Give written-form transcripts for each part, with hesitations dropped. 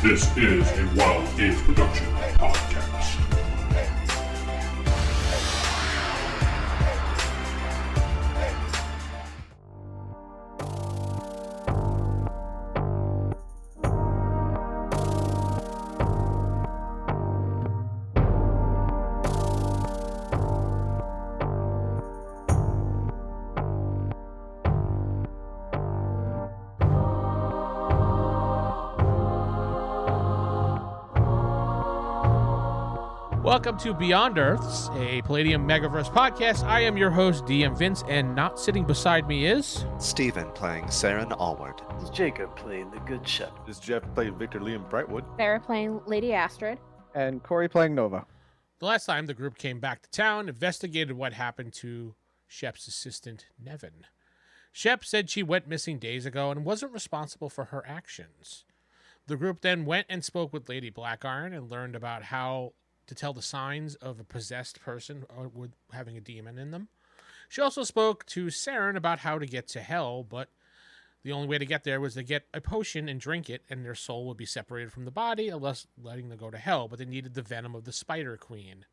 This is a Wild Games Production podcast. Welcome to Beyond Earths, a Palladium Megaverse podcast. I am your host, DM Vince, and not sitting beside me is... Steven playing Seran Allward. This is Jacob playing the good Shep. This is Geoff playing Victor Liam Brightwood. Sarah playing Lady Astrid. And Corey playing Nova. The last time the group came back to town, investigated what happened to Shep's assistant, Nevin. Shep said she went missing days ago and wasn't responsible for her actions. The group then went and spoke with Lady Blackiron and learned about how to tell the signs of a possessed person with having a demon in them. She also spoke to Seran about how to get to hell, but the only way to get there was to get a potion and drink it, and their soul would be separated from the body, unless letting them go to hell. But they needed the venom of the Spider Queen,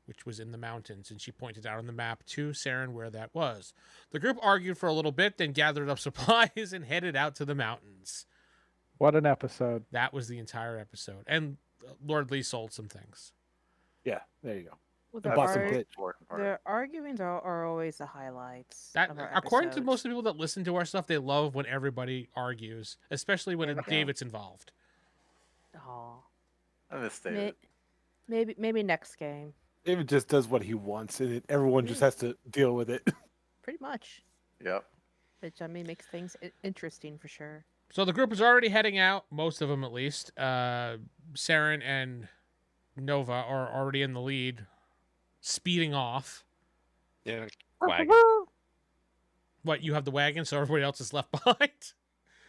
which was in the mountains, and she pointed out on the map to Seran where that was. The group argued for a little bit, then gathered up supplies and headed out to the mountains. What an episode. That was the entire episode. And Lord Lee sold some things. Yeah, there you go. Well, Bought some pitch. the arguments are always the highlights. That, of our according to episodes. most of the people that listen to our stuff, they love when everybody argues, especially when Yeah. David's involved. Aw. I miss David. Maybe next game. David just does what he wants, and everyone just has to deal with it. Pretty much. Yep. Which, I mean, makes things interesting for sure. So the group is already heading out, most of them at least. Seran and Nova are already in the lead, speeding off. Yeah, wagon. What, you have the wagon, so everybody else is left behind?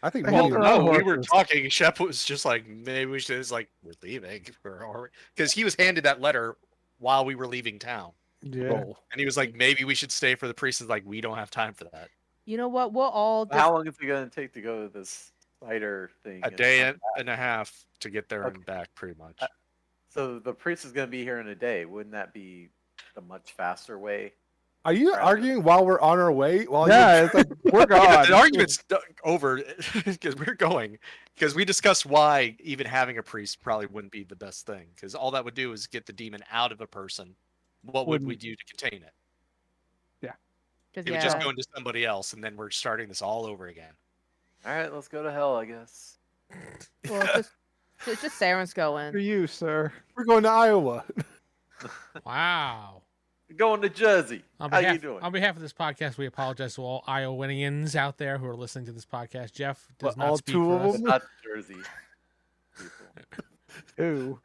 I think Well, maybe no, we were horses. talking. Shep was just like, maybe we should. It's like, we're leaving, because he was handed that letter while we were leaving town, Yeah. roll. and he was like, maybe we should stay for the priest. Is like, we don't have time for that. You know what? We'll all just... How long is it going to take to go to this spider thing? A day and a half to get there and back, pretty much. So the priest is going to be here in a day. Wouldn't that be the much faster way? Are you arguing while we're on our way? While Yeah, it's like, we're Yeah, gone. the argument's over because we're going. Because we discussed why even having a priest probably wouldn't be the best thing. Because all that would do is get the demon out of a person. What would we do to contain it? Cause, It would just go into somebody else, and then we're starting this all over again. All right, let's go to hell, I guess. Well, it's just Saren's going. For you, sir. We're going to Iowa. Wow. We're going to Jersey. On How behalf, you doing? on behalf of this podcast, we apologize to all Iowanians out there who are listening to this podcast. Jeff does What, not all speak two for of us. them? Not Jersey. People. Ew.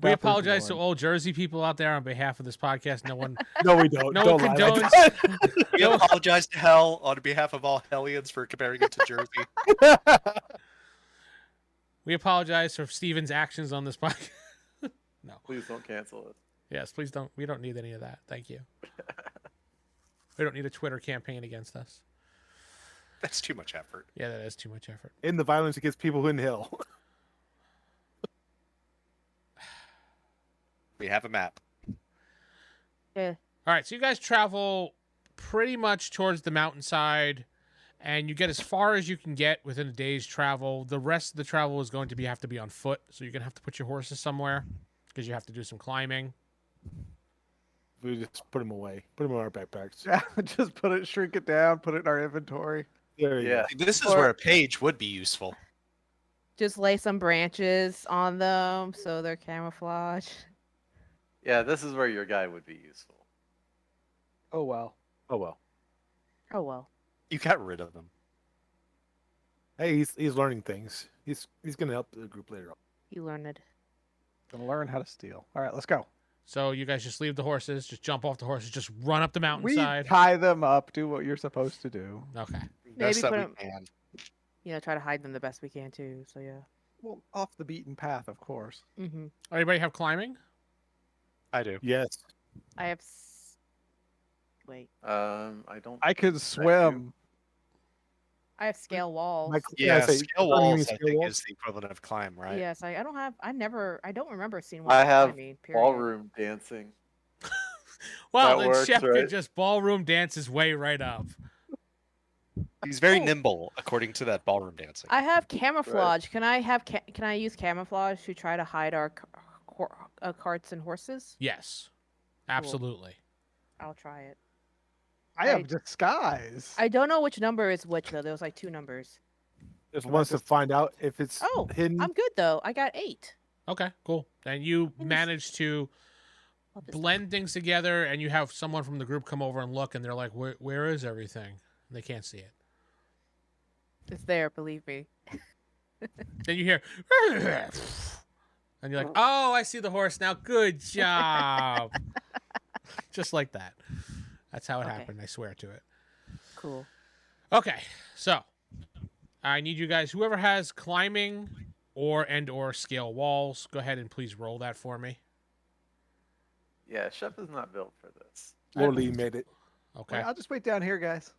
We apologize to all Jersey people out there on behalf of this podcast. No one, No, we don't. no Don't one lie like condones. that. We apologize to Hell on behalf of all Hellions for comparing it to Jersey. We apologize for Steven's actions on this podcast. No. Please don't cancel it. Yes, please don't. We don't need any of that. Thank you. We don't need a Twitter campaign against us. That's too much effort. Yeah, that is too much effort. In the violence against people in hell. We have a map. Yeah. All right, so you guys travel pretty much towards the mountainside, and you get as far as you can get within a day's travel. The rest of the travel is going to have to be on foot, so you're going to have to put your horses somewhere because you have to do some climbing. We just put them away. Put them in our backpacks. Yeah, just shrink it down, put it in our inventory. There you Yeah. This is Or- where a page would be useful. Just lay some branches on them so they're camouflage. Yeah, this is where your guy would be useful. Oh, well. go. Oh well. Oh well. You got rid of them. Hey, he's learning things. He's gonna help the group later on. You learned. Gonna learn how to steal. All right, let's go. So you guys just leave the horses, just jump off the horses, just run up the We mountainside. tie them up, do what you're supposed to do. Okay. Best that put we 'em- can. Try to hide them the best we can too. So yeah. Well, off the beaten path, of course. Mm-hmm. Anybody have climbing? I do. Yes. I have. Wait. I don't. I could swim. I have scale walls. Yeah, say, scale climbing walls means I scale think walls? is the equivalent of climb, right? Yes, I don't have. I don't remember seeing one. I have period. ballroom dancing. Well, That then works, Shep could right? just ballroom dance his way right up. He's very Oh. nimble according to that ballroom dancing. I have camouflage. Can I use camouflage to try to hide our carts and horses? Yes, absolutely. I'll try it. I have disguise. I don't know which number is which though. There was like 2 numbers. Just wants to find out if it's Oh, hidden. I'm good though. I got 8. Okay, cool. And you manage to I'll just- blend things together, and you have someone from the group come over and look, and they're like, where is everything? And they can't see it. It's there, believe me. Then you hear, and you're like, oh, I see the horse now. Good job. Just like that. That's how it Okay. happened. I swear to it. Cool. Okay, so I need you guys, whoever has climbing or scale walls, go ahead and please roll that for me. Yeah, Shep is not built for this. Lord Lee made it. Okay. Wait, I'll just wait down here, guys.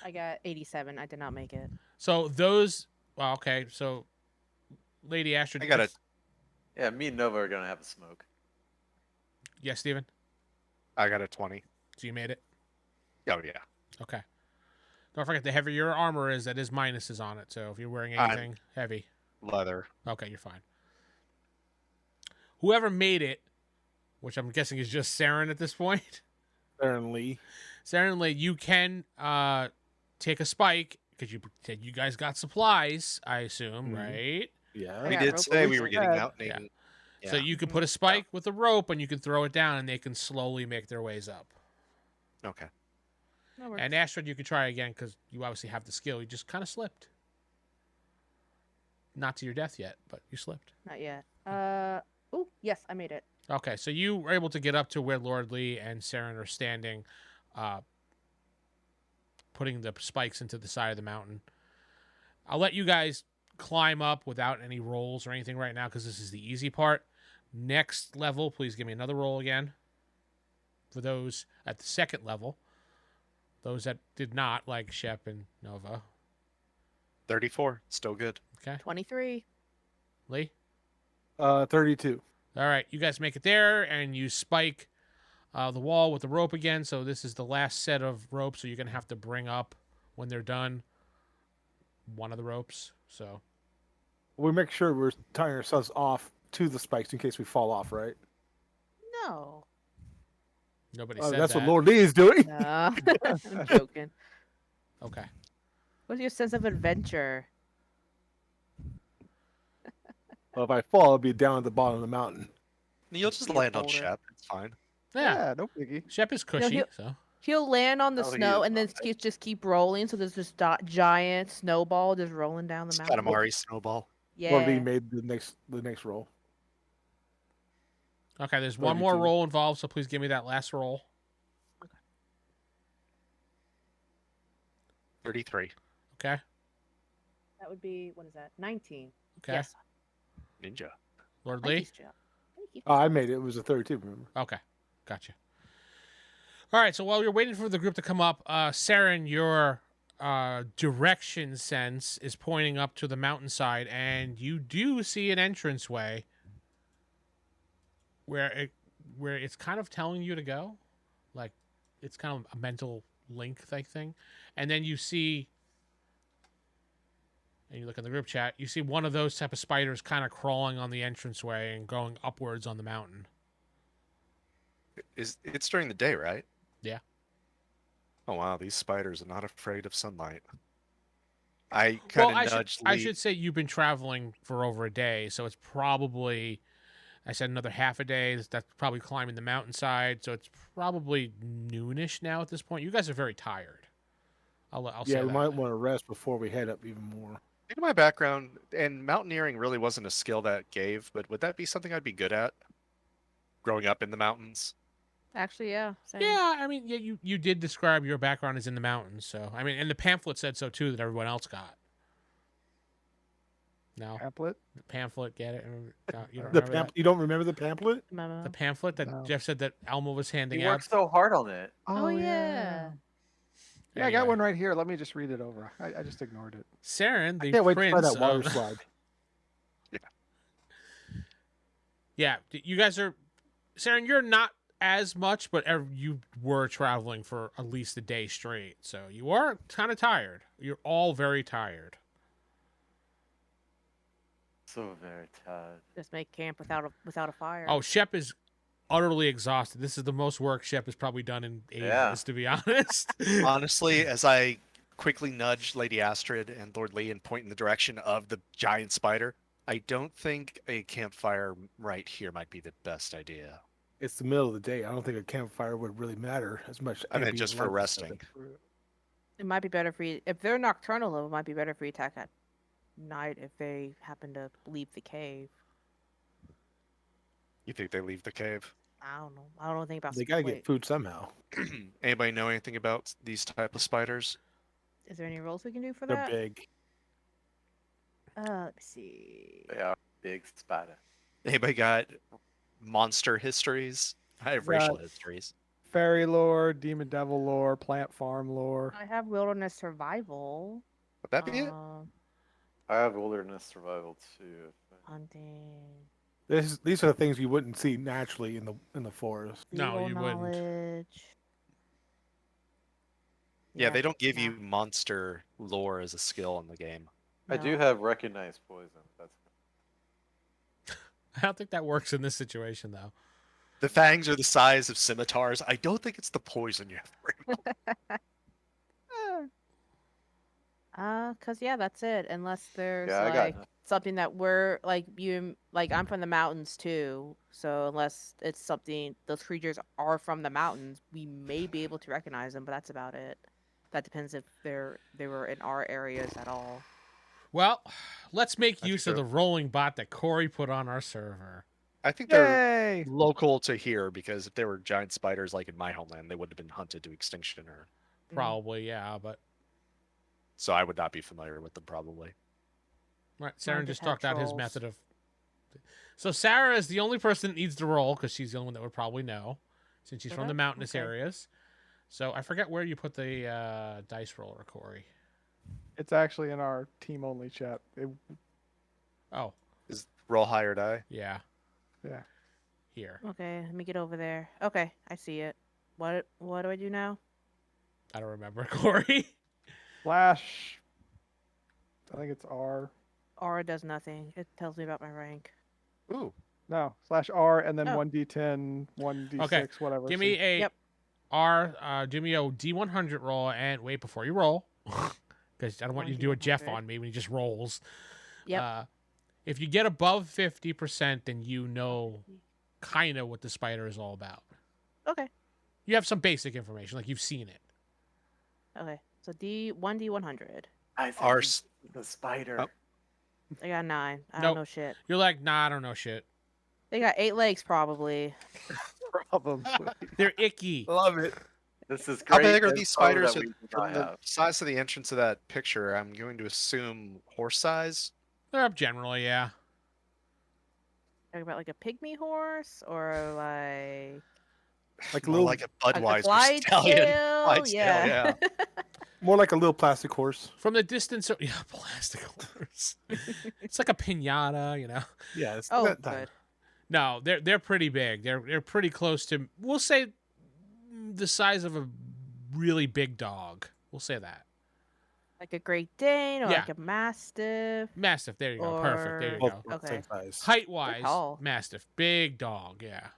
I got 87. I did not make it. So those, well, okay, so Lady Astrid. I got it. Yeah, me and Nova are gonna have a smoke. Yes, Steven? I got a 20. So you made it? Oh yeah. Okay. Don't forget, the heavier your armor is, that is minuses on it. So if you're wearing I'm- anything heavy, Leather. okay, you're fine. Whoever made it, which I'm guessing is just Seran at this point, Aaron Lee. Seran Lee, you can take a spike, because you said you guys got supplies, I assume, Mhm. right? Yeah. I We got did rope say we release were your getting head. mountaining. So you can put a spike with a rope, and you can throw it down, and they can slowly make their ways up. Okay. That works. And Astrid, you could try again, because you obviously have the skill. You just kind of slipped. Not to your death yet, but you slipped. Not yet. Oh, yes, I made it. Okay, so you were able to get up to where Lord Lee and Seran are standing, putting the spikes into the side of the mountain. I'll let you guys climb up without any rolls or anything right now, because this is the easy part. Next level, please give me another roll again. For those at the second level. Those that did not, like Shep and Nova. 34. Still good. Okay, 23. Lee? 32. All right, you guys make it there, and you spike the wall with the rope again. So this is the last set of ropes, so you're going to have to bring up, when they're done, one of the ropes. So We make sure we're tying ourselves off to the spikes in case we fall off, right? No. nobody said That's that. what Lord Lee is doing. Nah. I'm joking. Okay. What's your sense of adventure? Well, if I fall, I'll be down at the bottom of the mountain. You'll just Be a land on boulder. Shep. It's fine. Yeah, No biggie. Shep is cushy, he'll- so. He'll land on the Oh, he snow is and then not. just keep rolling. So there's this giant snowball just rolling down the mountain. Katamari snowball. Lord Lee Yeah. made the next roll. Okay, there's one more 32. roll involved, so please give me that last roll. 33. Okay. That would be, what is that? 19. Okay. Yes. Ninja. Lord Thank you, Lee? Jeff. Thank you. Oh, I made it. It was a 32, remember? Okay. Gotcha. All right, so while you're waiting for the group to come up, Seran, your direction sense is pointing up to the mountainside, and you do see an entranceway where it's kind of telling you to go. Like, it's kind of a mental link type thing. And then you see, and you look in the group chat, you see one of those type of spiders kind of crawling on the entranceway and going upwards on the mountain. It's during the day, right? Yeah. Oh wow, these spiders are not afraid of sunlight. I kind of nudged I Lee. should say you've been traveling for over a day, so it's probably, I said another half a day. That's probably climbing the mountainside, so it's probably noonish now at this point. You guys are very tired. I'll say Yeah, we that. might want to rest before we head up even more. In my background, and mountaineering really wasn't a skill that gave, but would that be something I'd be good at? Growing up in the mountains. Actually, yeah. Same. Yeah, I mean, yeah, you did describe your background as in the mountains, so I mean, and the pamphlet said so too that everyone else got. No, Pamphlet. the pamphlet, get it? No, you don't The remember that? You don't remember the pamphlet? Memo. The pamphlet that No. Jeff said that Elma was handing He out. worked so hard on it. Oh, yeah. Yeah, I got Anyway. one right here. Let me just read it over. I just ignored it. Seran, I the can't wait to try prince that water of... slide. Yeah, you guys are... Seran, you're not as much, but you were traveling for at least a day straight, so you are kind of tired. You're all very tired. So very tired. Just make camp without a fire. Oh, Shep is utterly exhausted. This is the most work Shep has probably done in ages, Yeah. to be honest. Honestly, as I quickly nudge Lady Astrid and Lord Lee and point in the direction of the giant spider, I don't think a campfire right here might be the best idea. It's the middle of the day. I don't think a campfire would really matter as much. I mean, ambient just for light and stuff. resting. It might be better for you if they're nocturnal. Though, it might be better for you to attack at night if they happen to leave the cave. You think they leave the cave? I don't know. I don't know anything about. They gotta wait, get food somehow. Anybody know anything about these type of spiders? Is there any rolls we can do for They're that? big. Let me see. They are big spider. Anybody got monster histories? I have racial histories. Fairy lore, demon devil lore, plant farm lore. I have wilderness survival. Would that be it? I have wilderness survival too. Hunting. These are the things you wouldn't see naturally in the forest. No, legal you wouldn't. knowledge. Yeah, they don't give no. you monster lore as a skill in the game. I do No. have recognized poison. That's I don't think that works in this situation, though. The fangs are the size of scimitars. I don't think it's the poison you have to worry about. Cause yeah, that's it. Unless there's I got like nothing. something that we're like I'm from the mountains too. So unless it's something those creatures are from the mountains, we may be able to recognize them, but that's about it. That depends if they were in our areas at all. Well, let's make That's use of true. the rolling bot that Corey put on our server. I think they're Yay! local to here because if they were giant spiders like in my homeland, they would have been hunted to extinction. Or Probably, yeah, but... so I would not be familiar with them probably. Right, Mine Saren just detect talked out his rolls. method of... So Sarah is the only person that needs to roll, because she's the only one that would probably know, since she's from Okay, the mountainous okay. areas. So I forget where you put the dice roller, Corey. It's actually in our team only chat. Oh, Is roll high or die? yeah. Yeah. Here. Okay, let me get over there. Okay, I see it. What do I do now? I don't remember, Corey. Slash. I think it's R. Aura does nothing. It tells me about my rank. Ooh, No, slash R and then Oh. 1d10, 1d6, Okay, whatever. Give me a Yep. do me a D100 roll, and wait before you roll, because I don't want you to do a Geoff 1D100. on me when he just rolls. Yep. If you get above 50%, then you know kind of what the spider is all about. Okay. You have some basic information, like you've seen it. Okay. So D100. I think Our it's the spider. Oh. I got 9. I Nope. don't know shit. You're like, nah, I don't know shit. They got 8 legs probably. Probably. They're icky. love it. This is How great. big are info these spiders? that we do not From the have. size of the entrance of that picture, I'm going to assume horse size. They're up generally, yeah. Talking about like a pygmy horse or Like a More little, like a Budweiser Clydesdale? stallion. Clydesdale, Yeah. more like a little plastic horse. From the distance, yeah, plastic horse. It's like a pinata, you know. Yeah, it's Oh, that time. good. No, they're pretty big. They're pretty close to, we'll say, the size of a really big dog. We'll say that. Like a Great Dane or Yeah. like a Mastiff. Mastiff. There you go. Perfect. There you Both go. about the same Okay. size. Height wise, tall. Mastiff. Big dog. Yeah.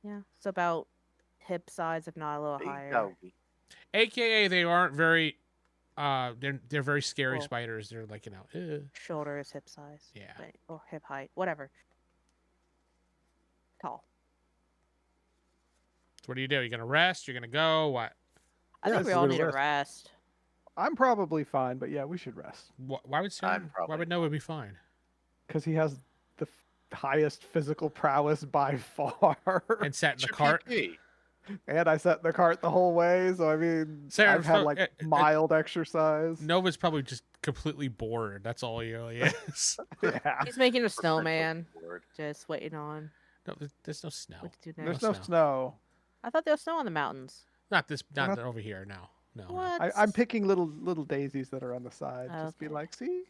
Yeah. It's about hip size, if not a little Big higher. doggy. AKA, they aren't very. They're very scary Cool. spiders. They're like, you know. Shoulder is hip size. Yeah. Or hip height. Whatever. Tall. So what do? You're gonna rest. You're gonna go. What? I Yeah, think we this is all a need a rest. rest. I'm probably fine, but yeah, we should rest. Why would Sarah? Why probably would Noah be fine? Because he has the highest physical prowess by far. And sat in the Your cart. PP. And I sat in the cart the whole way, so I mean, Sarah, I've had so- like mild exercise. Nova's probably just completely bored. That's all he really is. Yeah. He's making a snowman. Board. Just waiting on No, there's no snow. what to do There's next. no snow. I thought there was snow on the mountains. Not this. Not Not- over here. No. No. What? I'm picking little daisies that are on the side. Just be Okay. like, see,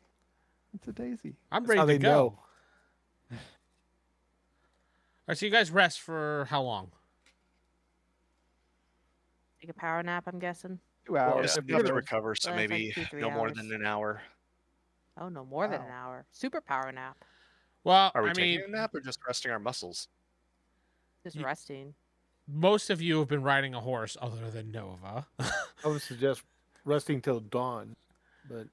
it's a daisy. I'm That's how ready they to go. know. All right, so you guys rest for how long? Take a power nap, I'm guessing. 2 hours. Just would be enough to good. recover, so Well, that's like maybe 2-3 no more hours. than an hour. Oh, no, more than an Wow. hour. Super power nap. Well, Are we I mean, taking a nap or just resting our muscles? Just Ye- resting. most of you have been riding a horse other than Nova. I would suggest resting till dawn, but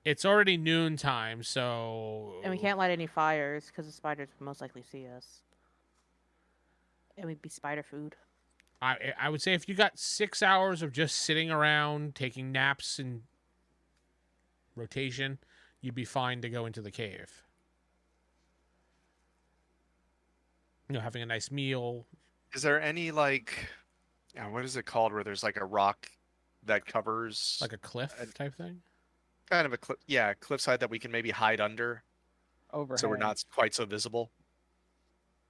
It's already noontime, so And we can't light any fires because the spiders would most likely see us. And we'd be spider food. I would say if you got 6 hours of just sitting around taking naps and rotation, you'd be fine to go into the cave. You know, having a nice meal. Is there any like, what is it called, where there's like a rock that covers Like a cliff type thing. kind of a cliffside that we can maybe hide under, Overhang. so we're not quite so visible?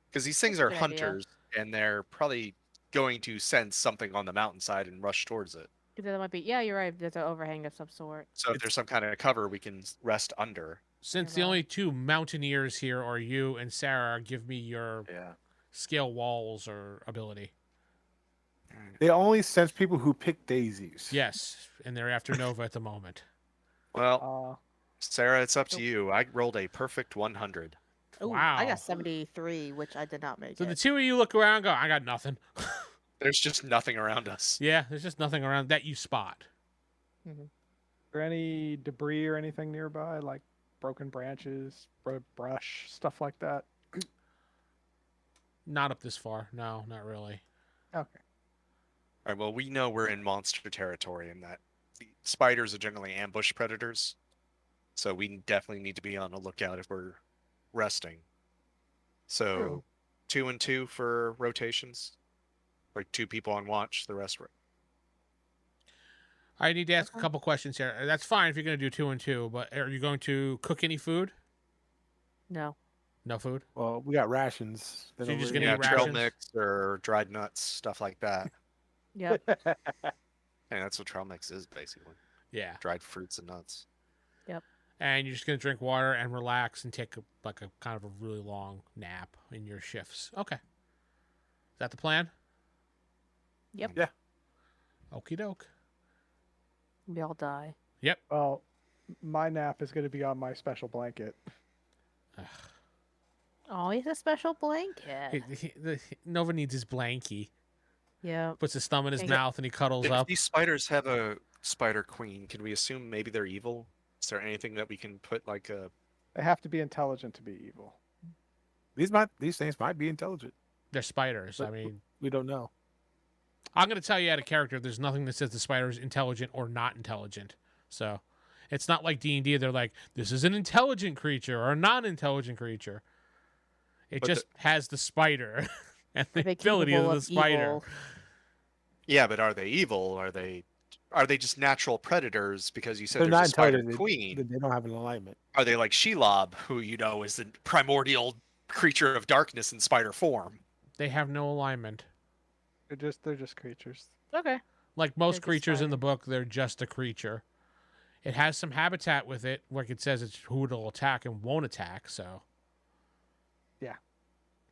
Because these things That's are a good idea. hunters, and they're probably going to sense something on the mountainside and rush towards it. Either that might be. Yeah, you're right. There's an overhang of some sort. So if there's some kind of cover, we can rest under. Since the Nearby. only two mountaineers here are you and Sarah, give me your Yeah. scale walls or ability. they only sense people who pick daisies. Yes, and they're after Nova at the moment. Well, Sarah, it's up to you. I rolled a perfect 100. Ooh, Wow. I got 73, which I did not make So the it. two of you look around and go, I got nothing. There's just nothing around us. Yeah, there's just nothing around that you spot. Is there any debris or anything nearby, like broken branches, brush, stuff like that? Not up this far. No, not really. Okay. All right, well, we know we're in monster territory and that the spiders are generally ambush predators. So we definitely need to be on the lookout if we're resting. So True. 2 and 2 for rotations. Like 2 people on watch, the rest. I need to ask a Okay. couple questions here. That's fine if you're going to do 2 and 2, but are you going to cook any food? No. No food? Well, we got rations. They So you're don't just really- gonna Yeah, eat trail rations? mix or dried nuts, stuff like that. Yep. And that's what trail mix is basically. Yeah. Dried fruits and nuts. And you're just going to drink water and relax and take a kind of a really long nap in your shifts. Okay. Is that the plan? Yep. Yeah. Okie doke. We all die. Yep. Well, my nap is going to be on my special blanket. Always a special blanket. Nova needs his blankie. Yeah. Puts his thumb in his Can't mouth and he cuddles If up. these spiders have a spider queen, can we assume maybe they're evil? Is there anything that we can put like a... They have to be intelligent to be evil. These things might be intelligent. They're spiders. I But- mean, We don't know. I'm going to tell you out of character, there's nothing that says the spider is intelligent or not intelligent. So it's not like D&D. They're like, this is an intelligent creature or a non-intelligent creature. It But just has the spider and the Are they ability of capable the spider. evil? Yeah, but are they evil? Are they just natural predators? Because you said They're there's not a spider intelligent. queen. They don't have an alignment. Are they like Shelob, who is the primordial creature of darkness in spider form? They have no alignment. They're just creatures. Okay. Like most They're just creatures in the spider. book, they're just a creature. It has some habitat with it, like it says it's who it'll attack and won't attack, so. Yeah.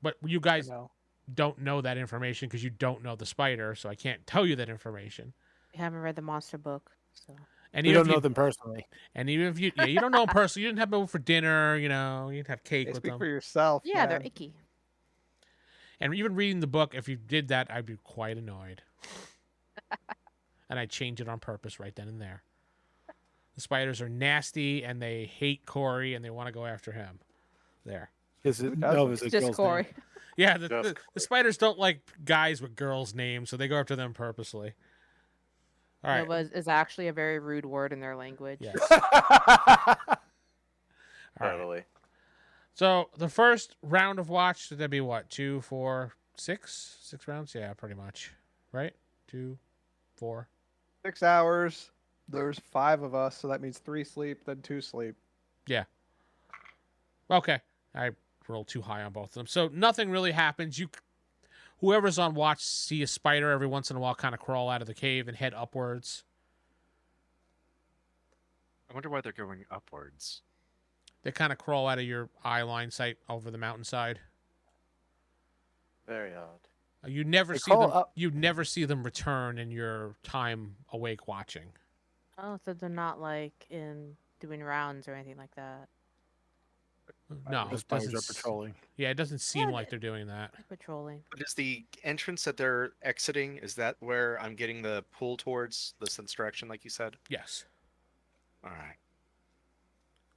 But you I guys know. don't know that information because you don't know the spider, so I can't tell you that information. We haven't read the monster book, so. And We even don't if know you, them personally. and even if you don't know them personally, you didn't have them over for dinner, you didn't have cake Hey, with speak them. for yourself. Yeah, they're man. icky. And even reading the book, if you did that, I'd be quite annoyed. And I'd change it on purpose right then and there. The spiders are nasty and they hate Corey and they want to go after him. There. Because doesn't? Nova's a Just girl's Corey. name. Yeah, Just the spiders don't like guys with girls' names, so they go after them purposely. All right. Nova is actually a very rude word in their language. Yes. All right. Totally. So the first round of watch, would that be what? 2, 4, 6? 6 rounds? Yeah, pretty much. Right? 2, 4. 6 hours. There's 5 of us, so that means 3 sleep, then 2 sleep. Okay. I rolled too high on both of them. So nothing really happens. whoever's on watch see a spider every once in a while kind of crawl out of the cave and head upwards. I wonder why they're going upwards. They kind of crawl out of your eye line sight over the mountainside. Very odd. You never They see crawl them. up- You never see them return in your time awake watching. Oh, so they're not like in doing rounds or anything like that. No, The it spiders doesn't. are patrolling. Yeah, it doesn't seem Yeah, like they're doing that. Patrolling. But is the entrance that they're exiting, is that where I'm getting the pull towards the sense direction, like you said? Yes. All right.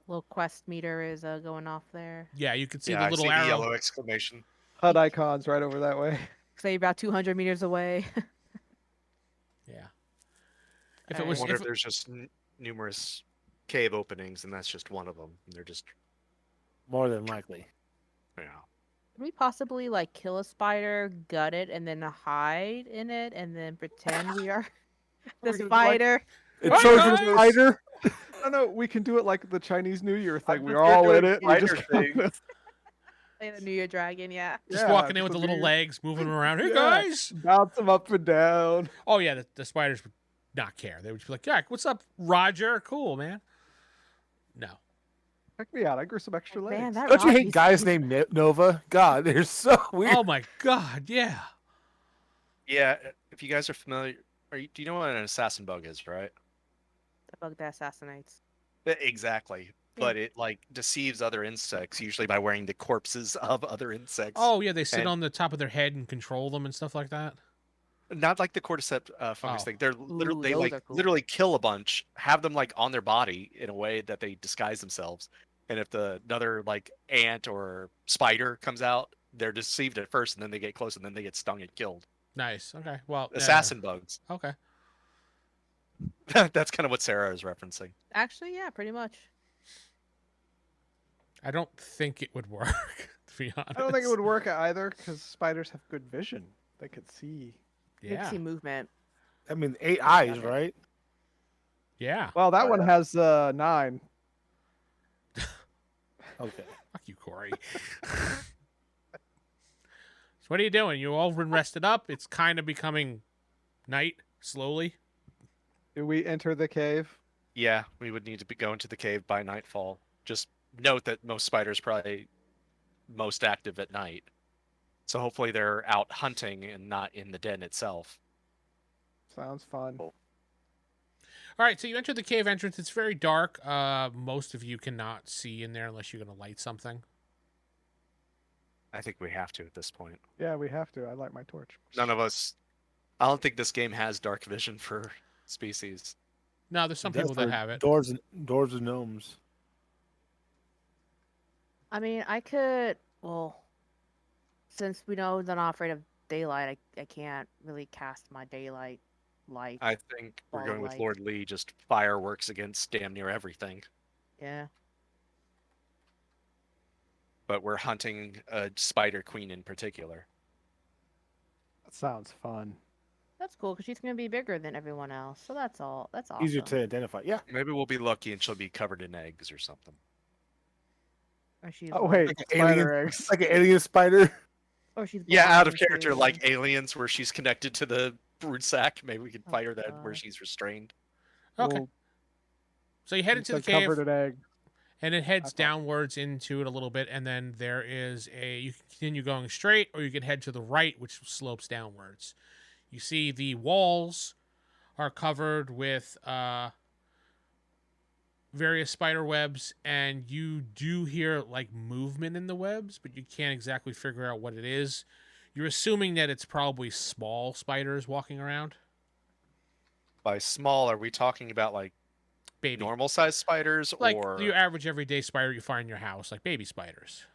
Little quest meter is going off there. Yeah, you can see Yeah, the I little see arrow. the yellow exclamation. HUD icons right over that way. Say about 200 meters away. Yeah. If it Alright. was, I wonder if if there's just numerous cave openings, and that's just one of them. And they're just, More than likely. yeah. Can we possibly like kill a spider, gut it, and then hide in it, and then pretend we are the We're gonna be like- spider? It's Hi, Soldier guys! Spider. No, we can do it like the Chinese New Year thing. I'm We're just all doing in it. We spider just things. Play the New Year Dragon, yeah. just Yeah, walking in just with the a little weird- legs, moving around. Hey Yeah. guys! bounce them up and down. Oh yeah, the spiders would not care. They would just be like, "Yeah, what's up, Roger? Cool, man." No. Check me out. I grew some extra legs. Man, that Don't you rock hate is- guys named Nova? God, they're so weird. Oh my god, yeah. Yeah, if you guys are familiar, do you know what an assassin bug is, right? The bug that assassinates. Exactly. But it like deceives other insects, usually by wearing the corpses of other insects. Oh yeah, they sit And- on the top of their head and control them and stuff like that. Not like the cordyceps fungus Oh. thing. They're literally they those like are cool. literally kill a bunch, have them like on their body in a way that they disguise themselves. And if another like ant or spider comes out, they're deceived at first, and then they get close, and then they get stung and killed. Nice. Okay. Well, Assassin bugs. Okay. That's kind of what Sarah is referencing. Actually, yeah, pretty much. I don't think it would work. To be honest. I don't think it would work either because spiders have good vision. They could see. You can Yeah. see movement. I mean, 8 eyes, right? Yeah. Well, that Oh, one yeah. has 9. Okay. Fuck you, Corey. So what are you doing? You all been rested up? It's kind of becoming night slowly. Do we enter the cave? Yeah, we would need to be going to the cave by nightfall. Just note that most spiders probably most active at night. So hopefully they're out hunting and not in the den itself. Sounds fun. All right, so you enter the cave entrance. It's very dark. Most of you cannot see in there unless you're going to light something. I think we have to at this point. Yeah, we have to. I light my torch. None of us. I don't think this game has dark vision for species. No, there's some That's people that for have it. Dwarves and gnomes. I mean, I could. Well, since we know they're not afraid of daylight, I can't really cast my daylight light. I think we're Ball going with light. Lord Lee, just fireworks against damn near everything. Yeah. But we're hunting a spider queen in particular. That sounds fun. That's cool because she's gonna be bigger than everyone else. So that's all. That's awesome. Easier to identify. Yeah. Maybe we'll be lucky and she'll be covered in eggs or something. Or she's Oh wait, Like an spider alien- eggs. It's like an alien spider. Or she's Yeah, out of blind, character, too. like aliens, where she's connected to the brood sack. Maybe we could Oh, fight her then, where God. she's restrained. Okay. Well, So you head you into the said cave, covered in egg. and it heads I thought- downwards into it a little bit, and then there is you can continue going straight, or you can head to the right, which slopes downwards. You see the walls are covered with various spider webs, and you do hear like movement in the webs, but you can't exactly figure out what it is. You're assuming that it's probably small spiders walking around. By small, are we talking about like Baby. normal sized spiders, Like or your average everyday spider you find in your house, like baby spiders.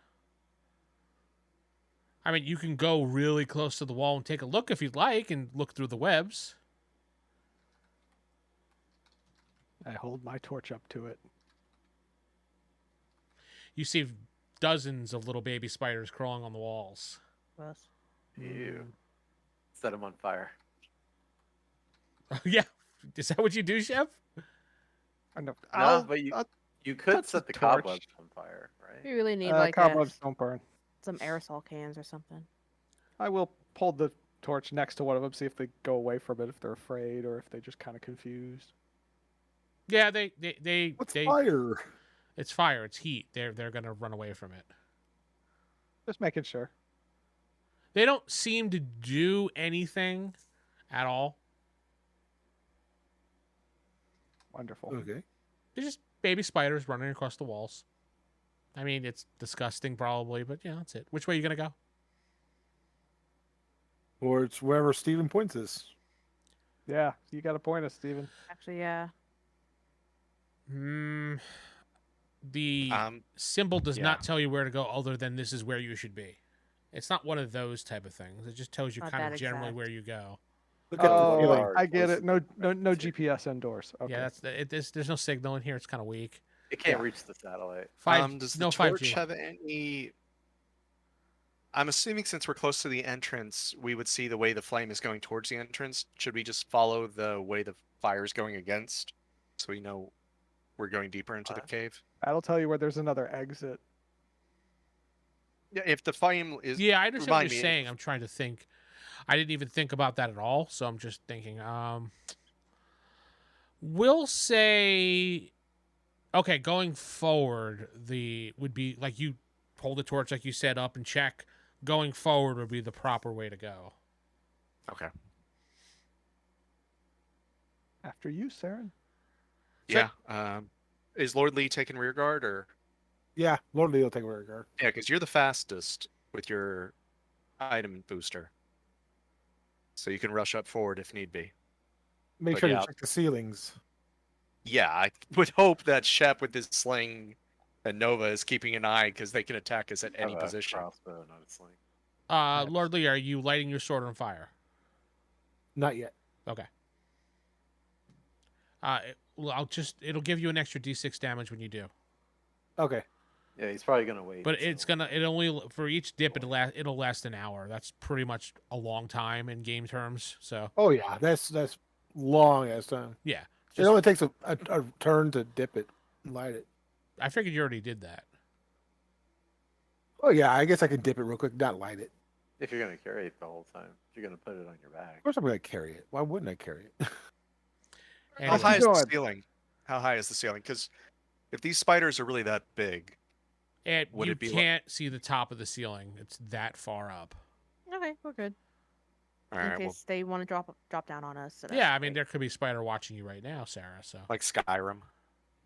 I mean, you can go really close to the wall and take a look if you'd like and look through the webs. I hold my torch up to it. You see dozens of little baby spiders crawling on the walls. Gross. Ew. Set them on fire. Yeah. Is that what you do, Shep? I know. No, but you could touch set the the torch. cobwebs on fire, right? We really need Uh, like cobwebs don't burn. some aerosol cans or something. I will hold the torch next to one of them, see if they go away from it, if they're afraid, or if they just kind of confused. Yeah, What's they fire? it's fire, it's heat. They're gonna run away from it. Just making sure. They don't seem to do anything at all. Wonderful. Okay. They're just baby spiders running across the walls. I mean, it's disgusting probably, but yeah, that's it. Which way are you gonna go? Or it's wherever Steven points us. Yeah, you got to point us, Steven. Actually, yeah. The symbol does not tell you where to go other than this is where you should be. It's not one of those type of things. It just tells you Not kind of that generally exact. where you go. Look at the Oh, ceiling. I get it. No GPS indoors. Okay. Yeah, there's no signal in here. It's kind of weak. It can't reach the satellite. Does the no torch 5G. have any? I'm assuming since we're close to the entrance, we would see the way the flame is going towards the entrance. Should we just follow the way the fire is going against, so we know we're going deeper into the cave? That'll tell you where there's another exit. Yeah, if the flame is. Yeah, I understand what remind you're me, saying. I'm trying to think. I didn't even think about that at all, so I'm just thinking. We'll say, okay, going forward, would be like you hold the torch, like you said, up and check. Going forward would be the proper way to go. Okay. After you, Seran. Yeah. Is Lord Lee taking rear guard or? Yeah, Lord Lee will take a rear guard. Yeah, because you're the fastest with your item booster, so you can rush up forward if need be. Make But sure yeah. to check the ceilings. Yeah, I would hope that Shep with his sling and Nova is keeping an eye because they can attack us at any Have a position. Crossbow, not a sling. Lord Lee, are you lighting your sword on fire? Not yet. Okay. It'll give you an extra D6 damage when you do. Okay. Yeah, he's probably gonna wait. But so- it only for each dip it'll last an hour. That's pretty much a long time in game terms. So Oh yeah, that's long as time. yeah, It only takes a turn to dip it and light it. I figured you already did that. Oh yeah, I guess I can dip it real quick, not light it. If you're gonna carry it the whole time, if you're gonna put it on your back. Of course I'm gonna carry it. Why wouldn't I carry it? How Anyway, high is the going. ceiling? How high is the ceiling? Because if these spiders are really that big, would you it be like- can't see the top of the ceiling. It's that far up. Okay, we're good. all In right, case well, they want to drop down on us. So Yeah, I that's mean great. there could be a spider watching you right now, Sarah. So like Skyrim,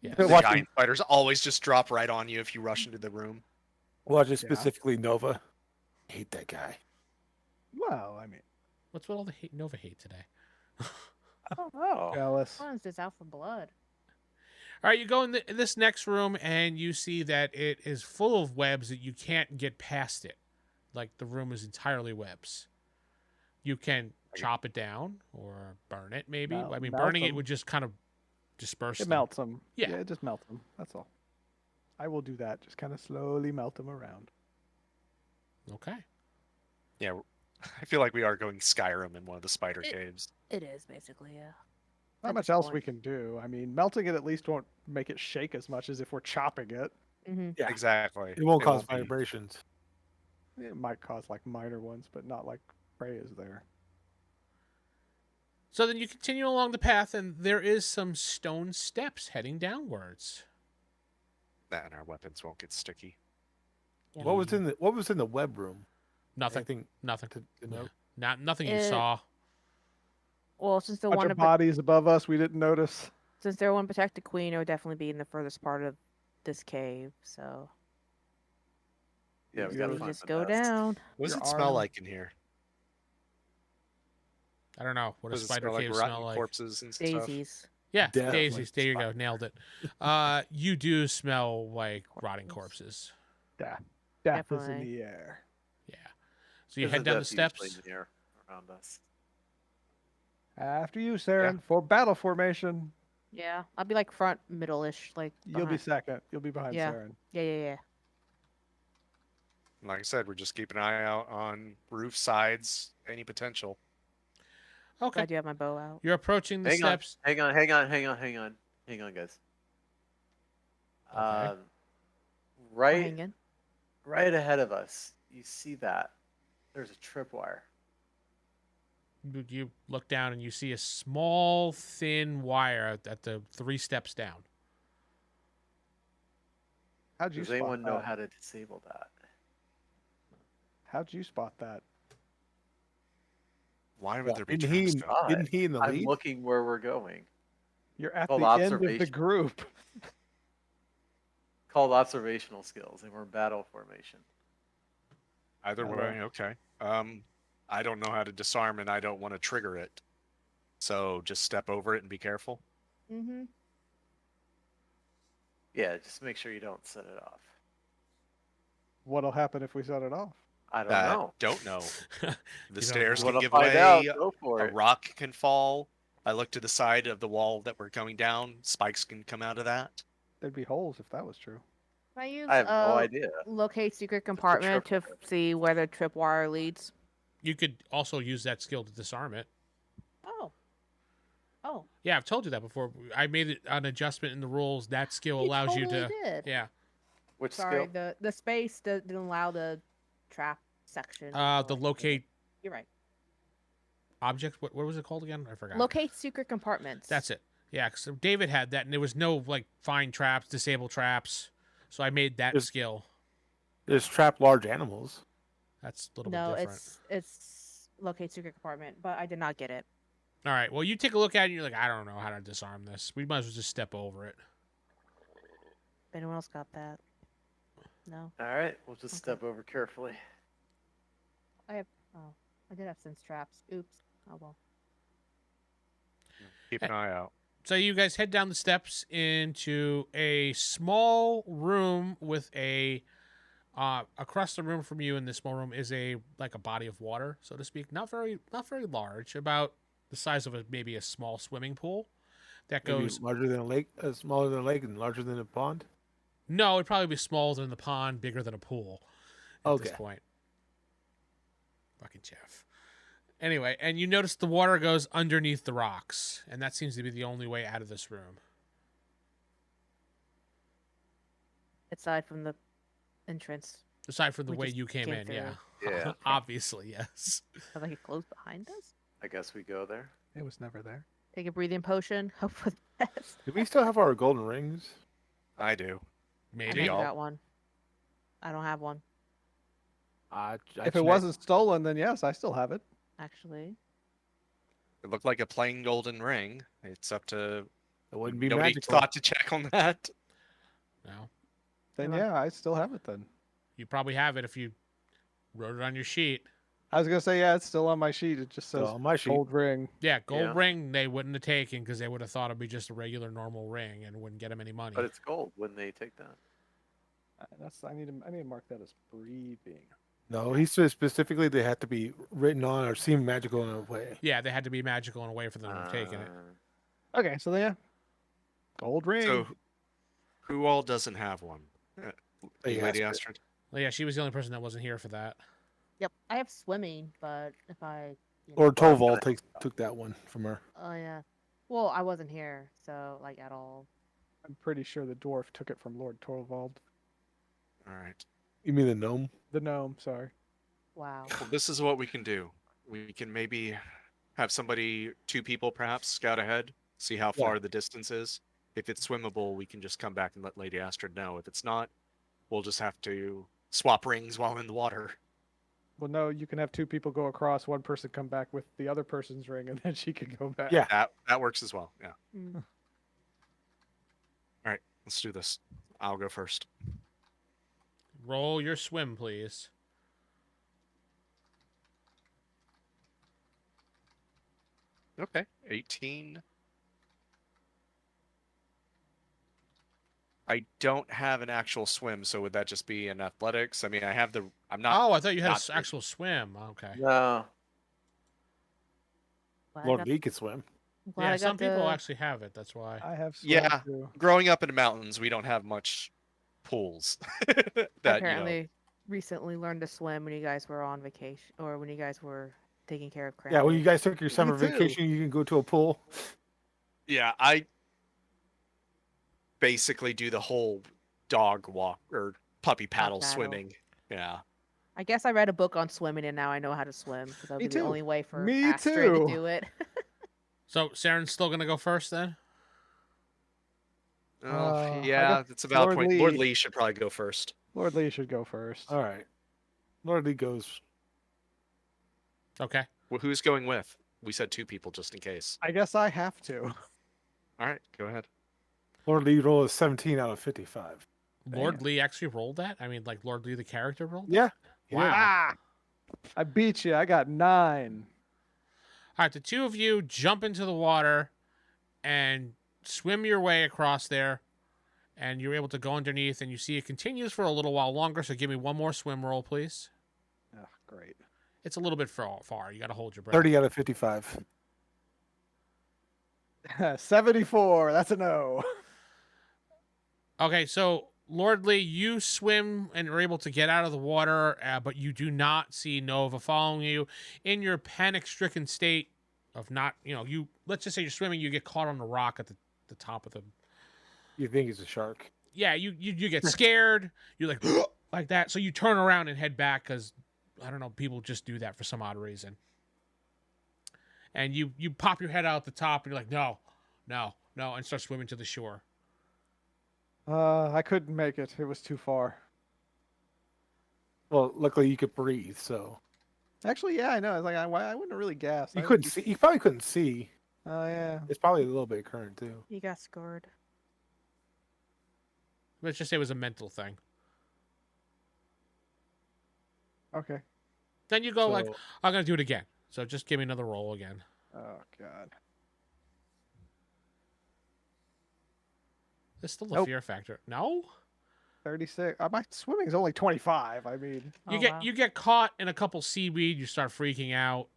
yeah, the Watching- giant spiders always just drop right on you if you rush into the room. Watch it Yeah. specifically Nova. I hate that guy. Well, I mean, what's with all the Nova hate today? Oh, jealous. One's just out for blood. All right, you go in this next room and you see that it is full of webs that you can't get past it. Like the room is entirely webs. You can chop it down or burn it, maybe. Melt- I mean, melt burning it them. would just kind of disperse It them. melts them. Yeah. Just melt them. That's all. I will do that. Just kind of slowly melt them around. Okay. Yeah, I feel like we are going Skyrim in one of the spider It- caves. It is basically, yeah. Not At much this else point. we can do. I mean, melting it at least won't make it shake as much as if we're chopping it. Mm-hmm. Yeah. Exactly. It won't cause won't be- vibrations. It might cause like minor ones, but not like prey is there. So then you continue along the path, and there is some stone steps heading downwards. And our weapons won't get sticky. Yeah. What was in the web room? Nothing. Anything Nothing. to know? Nothing you It- saw. Well, since the Bunch one of bodies above us we didn't notice. since they're one protected queen, it would definitely be in the furthest part of this cave. So yeah, we You gotta we find just the go nest. down. What does Your it smell arm. like in here? I don't know. What does Does it spider smell like cave rotten smell like? corpses and stuff? Daisies. Yeah, Definitely. daisies. There you go. Nailed it. You do smell like rotting corpses. Death is in Definitely. the air. Yeah. So you There's head a down the death usually steps. in the air around us. After you, Seran, for battle formation. Yeah, I'll be like front, middle-ish, like. You'll be behind- second. You'll be behind Yeah. Seran. Yeah. Like I said, we're just keeping an eye out on roof sides, any potential. Okay. I do have my bow out. You're approaching the Hang on, steps. hang on, guys. Okay. We're Right, hanging. right ahead of us. You see that? There's a tripwire. You look down and you see a small, thin wire at the 3 steps down. How'd you Does spot anyone know that? how to disable that? How'd you spot that? Why would there be Didn't he? traps down? Didn't he in the I'm lead? looking where we're going. You're at Called the end of the observation. group. Called observational skills, and we're in battle formation. Either Oh, way, okay. I don't know how to disarm, and I don't want to trigger it. So just step over it and be careful. Mm-hmm. Yeah, just make sure you don't set it off. What'll happen if we set it off? I don't know. Don't know. You The don't stairs know. can Wanna give find way. out? Go for A it. rock can fall. I look to the side of the wall that we're going down. Spikes can come out of that. There'd be holes if that was true. Can I use I have no idea. locate secret compartment to see where the tripwire leads? You could also use that skill to disarm it. Oh. Oh. Yeah, I've told you that before. I made it an adjustment in the rules. That skill allows you totally to. Did. Yeah. Which Sorry, skill? the space didn't allow the trap section. The locate You're right. object. What was it called again? I forgot. Locate secret compartments. That's it. Yeah, so David had that, and there was no like find traps, disable traps. So I made that Just- skill. There's trap large animals. That's a little No, bit different. it's locate secret compartment, but I did not get it. All right. Well, you take a look at it, and you're like, I don't know how to disarm this. We might as well just step over it. Anyone else got that? No. All right, we'll just Okay. step over carefully. I did have sense traps. Oops. Oh well. Keep an eye out. So you guys head down the steps into a small room with a across the room from you in this small room is a body of water, so to speak. Not very large, about the size of maybe a small swimming pool. That Maybe goes larger than a lake, smaller than a lake, and larger than a pond. No, it'd probably be smaller than the pond, bigger than a pool at this Okay. point. Fucking Geoff. Anyway, and you notice the water goes underneath the rocks, and that seems to be the only way out of this room. Aside from the entrance, Aside from the We way just you came came in, yeah. Yeah. Obviously, yes. I like it closed behind us. I guess we go there. It was never there. Take a breathing potion. Hope for the best. Do we still have our golden rings? I do. I Maybe. think I y'all. got one. I don't have one If it wasn't stolen, then yes, I still have it. actually. It looked like a plain golden ring. It's up to it wouldn't be nobody magical. thought to check on that. No. Then Never. yeah, I still have it then. You probably have it if you wrote it on your sheet. I was gonna say yeah, it's still on my sheet. It just says So on my sheet. gold ring. Yeah, gold Yeah. ring they wouldn't have taken because they would have thought it'd be just a regular normal ring and wouldn't get them any money. But it's gold. Wouldn't they take that? I need to mark that as breathing. No, he said specifically they had to be written on or seem magical in a way. Yeah, they had to be magical in a way for them to have taken it. Okay, so then yeah, gold ring. So, who all doesn't have one? Hey, Lady Astrid. Astrid. Well, yeah, she was the only person that wasn't here for that. Yep, I have swimming, but if I. Or Toval took that one from her. Oh yeah. Well, I wasn't here, so like at all. I'm pretty sure the dwarf took it from Lord Torvald. All right. You mean the gnome? The gnome, sorry. Wow. Well, this is what we can do. We can maybe have somebody, 2 people perhaps, scout ahead, see how far the distance is. If it's swimmable, we can just come back and let Lady Astrid know. If it's not, we'll just have to swap rings while in the water. Well, no, you can have 2 people go across, one person come back with the other person's ring, and then she can go back. Yeah. That works as well. Yeah. Mm. All right, let's do this. I'll go first. Roll your swim, please. Okay, 18. I don't have an actual swim, so would that just be an athletics? I mean, I have the. I'm not. Oh, I thought you had an not- actual swim. Okay. No. Glad I Lord got- Lee could swim. glad Yeah, I got some people the- actually have it. That's why. I have swim Yeah. too. Growing up in the mountains, we don't have much pools. that apparently recently learned to swim when you guys were on vacation or when you guys were taking care of Cranberry. Yeah, when you guys took your summer too. vacation, you can go to a pool. Yeah, I basically do the whole dog walk or puppy paddle paddle. swimming. Yeah. I guess I read a book on swimming and now I know how to swim because that Me would be the too. only way for Me Astrid too. to do it. So Seran's still gonna go first then. Oh, I yeah, guess that's a valid Lord point. Lord Lee- Lee should probably go first. Lord Lee should go first. All right. Lord Lee goes. Okay. Well, who's going with? We said 2 people just in case. I guess I have to. All right, go ahead. Lord Lee roll a 17 out of 55. Lord Damn. Lee actually rolled that. I mean, like Lord Lee the character rolled. Yeah. he did. Wow. Ah! I beat you. I got 9. All right, the 2 of you jump into the water and swim your way across there, and you're able to go underneath, and you see it continues for a little while longer. So give me one more swim roll, please. Oh, great. It's a little bit far. You got to hold your breath. 30 out of 55. 74. That's a no. Okay, so Lord Lee, you swim and are able to get out of the water, but you do not see Nova following you. In your panic-stricken state of not, you let's just say you're swimming, you get caught on the rock at the top of the. You think he's a shark? Yeah, you get scared. You're like like that, so you turn around and head back because I don't know, people just do that for some odd reason. And you pop your head out the top, and you're like, no, and start swimming to the shore. I couldn't make it. It was too far. Well, luckily you could breathe, so Actually, yeah, I know. I was like, I wouldn't have really guessed. you couldn't see. You probably couldn't see. Oh, yeah. It's probably a little bit current too. You got scored. Let's just say it was a mental thing. Okay. Then you go So- like, I'm gonna do it again. So just give me another roll again. Oh, God. There's still a Nope. fear factor. No, 36. My swimming is only 25. I mean, you Oh, get wow. you get caught in a couple seaweed. You start freaking out,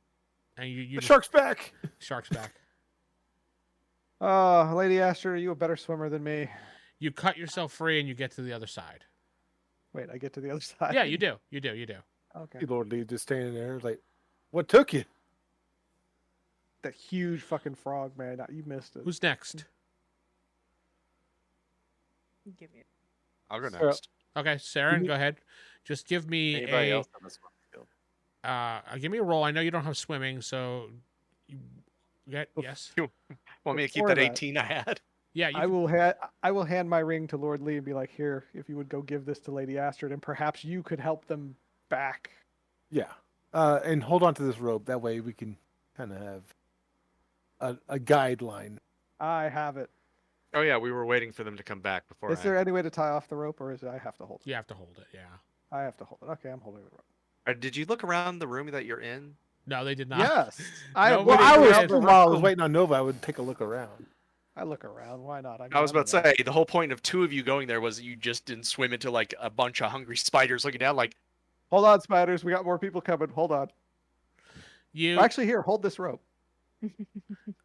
and you The just- shark's back. shark's back. Lady Astrid, are you a better swimmer than me? You cut yourself free, and you get to the other side. Wait, I get to the other side. Yeah, you do. Okay. Lord Lee just standing there like, what took you? That huge fucking frog, man. You missed it. Who's next? Give me. I'll go Sarah- next. Okay, Seran, go ahead. Just give me Anybody a else on this one? give me a roll. I know you don't have swimming, so you get yes. Want me to keep Before that that- 18 I had? Yeah, you I will hand my ring to Lord Lee and be like, here, if you would go give this to Lady Astrid, and perhaps you could help them back. Yeah. And hold on to this rope. That way we can kind of have a guideline. I have it. Oh yeah, we were waiting for them to come back before. Is there any way to tie off the rope, or is it I have to hold it? you have to hold it. Yeah. I have to hold it. Okay, I'm holding the rope. Did you look around the room that you're in? No, they did not. Yes. Nobody Well, I was did. while I was waiting on Nova. I would take a look around. I look around. Why not? I was about to say the whole point of 2 of you going there was you just didn't swim into like a bunch of hungry spiders looking down. Like, Hold on, spiders. We got more people coming. Hold on. You Actually, here, hold this rope.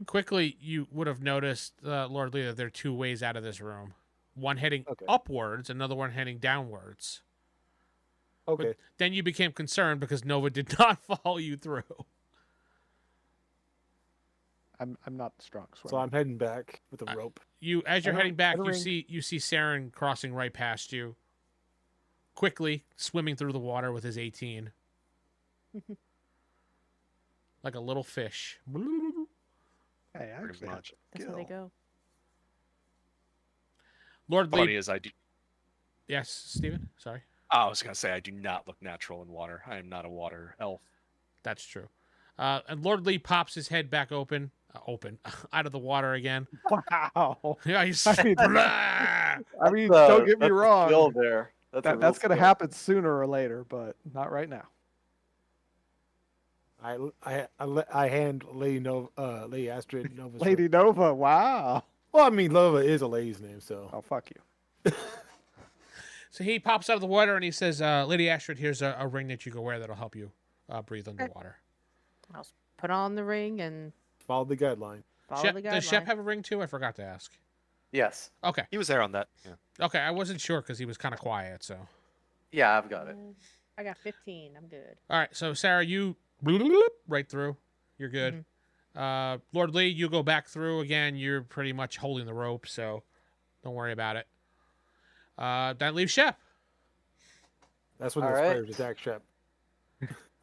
quickly you would have noticed, Lord Lee, that there are 2 ways out of this room. One heading Okay. upwards, another one heading downwards. Okay. Then you became concerned because Nova did not follow you through. I'm not the strong swimmer. So I'm heading back with the rope. You, as you're I don't- heading back, I don't you ring- see Seran crossing right past you, quickly swimming through the water with his 18, like a little fish. Hey, I Pretty actually have much. That's how they skill. go. Lord funny Lee, is I do. yes, Steven? Sorry, I was gonna say I do not look natural in water. I am not a water elf. that's true. And Lord Lee pops his head back open out of the water again. Wow. Yeah, he's I mean, Blah! I mean, That's don't get me that's a wrong. skill there. That's a real That's going to skill. happen sooner or later, but not right now. I hand Lady Astrid Nova's Lady rope. Nova, wow. Well, I mean, Nova is a lady's name, so Oh, fuck you. So he pops out of the water and he says, Lady Astrid, here's a ring that you can wear that'll help you breathe underwater. I'll put on the ring and follow the guideline. follow Shep, the does Shep guideline. have a ring too? I forgot to ask. Yes. Okay. He was there on that. Yeah. Okay, I wasn't sure because he was kind of quiet, so. Yeah, I've got it. I got 15. I'm good. All right, so Sarah, you right through. You're good. Lord Lee, you go back through again. You're pretty much holding the rope, so don't worry about it. That leaves Shep. That's when All the right. spiders attack Shep.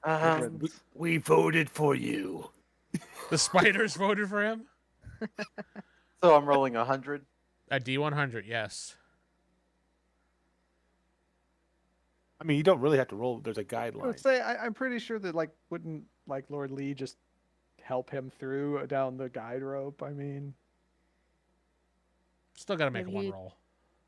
Um, We voted for you. The spiders voted for him. so I'm rolling 100. A D100, yes. I mean, you don't really have to roll. There's a I would guideline. say I'm pretty sure that wouldn't Lord Lee just help him through down the guide rope? I mean, Still got to make Maybe one he- roll.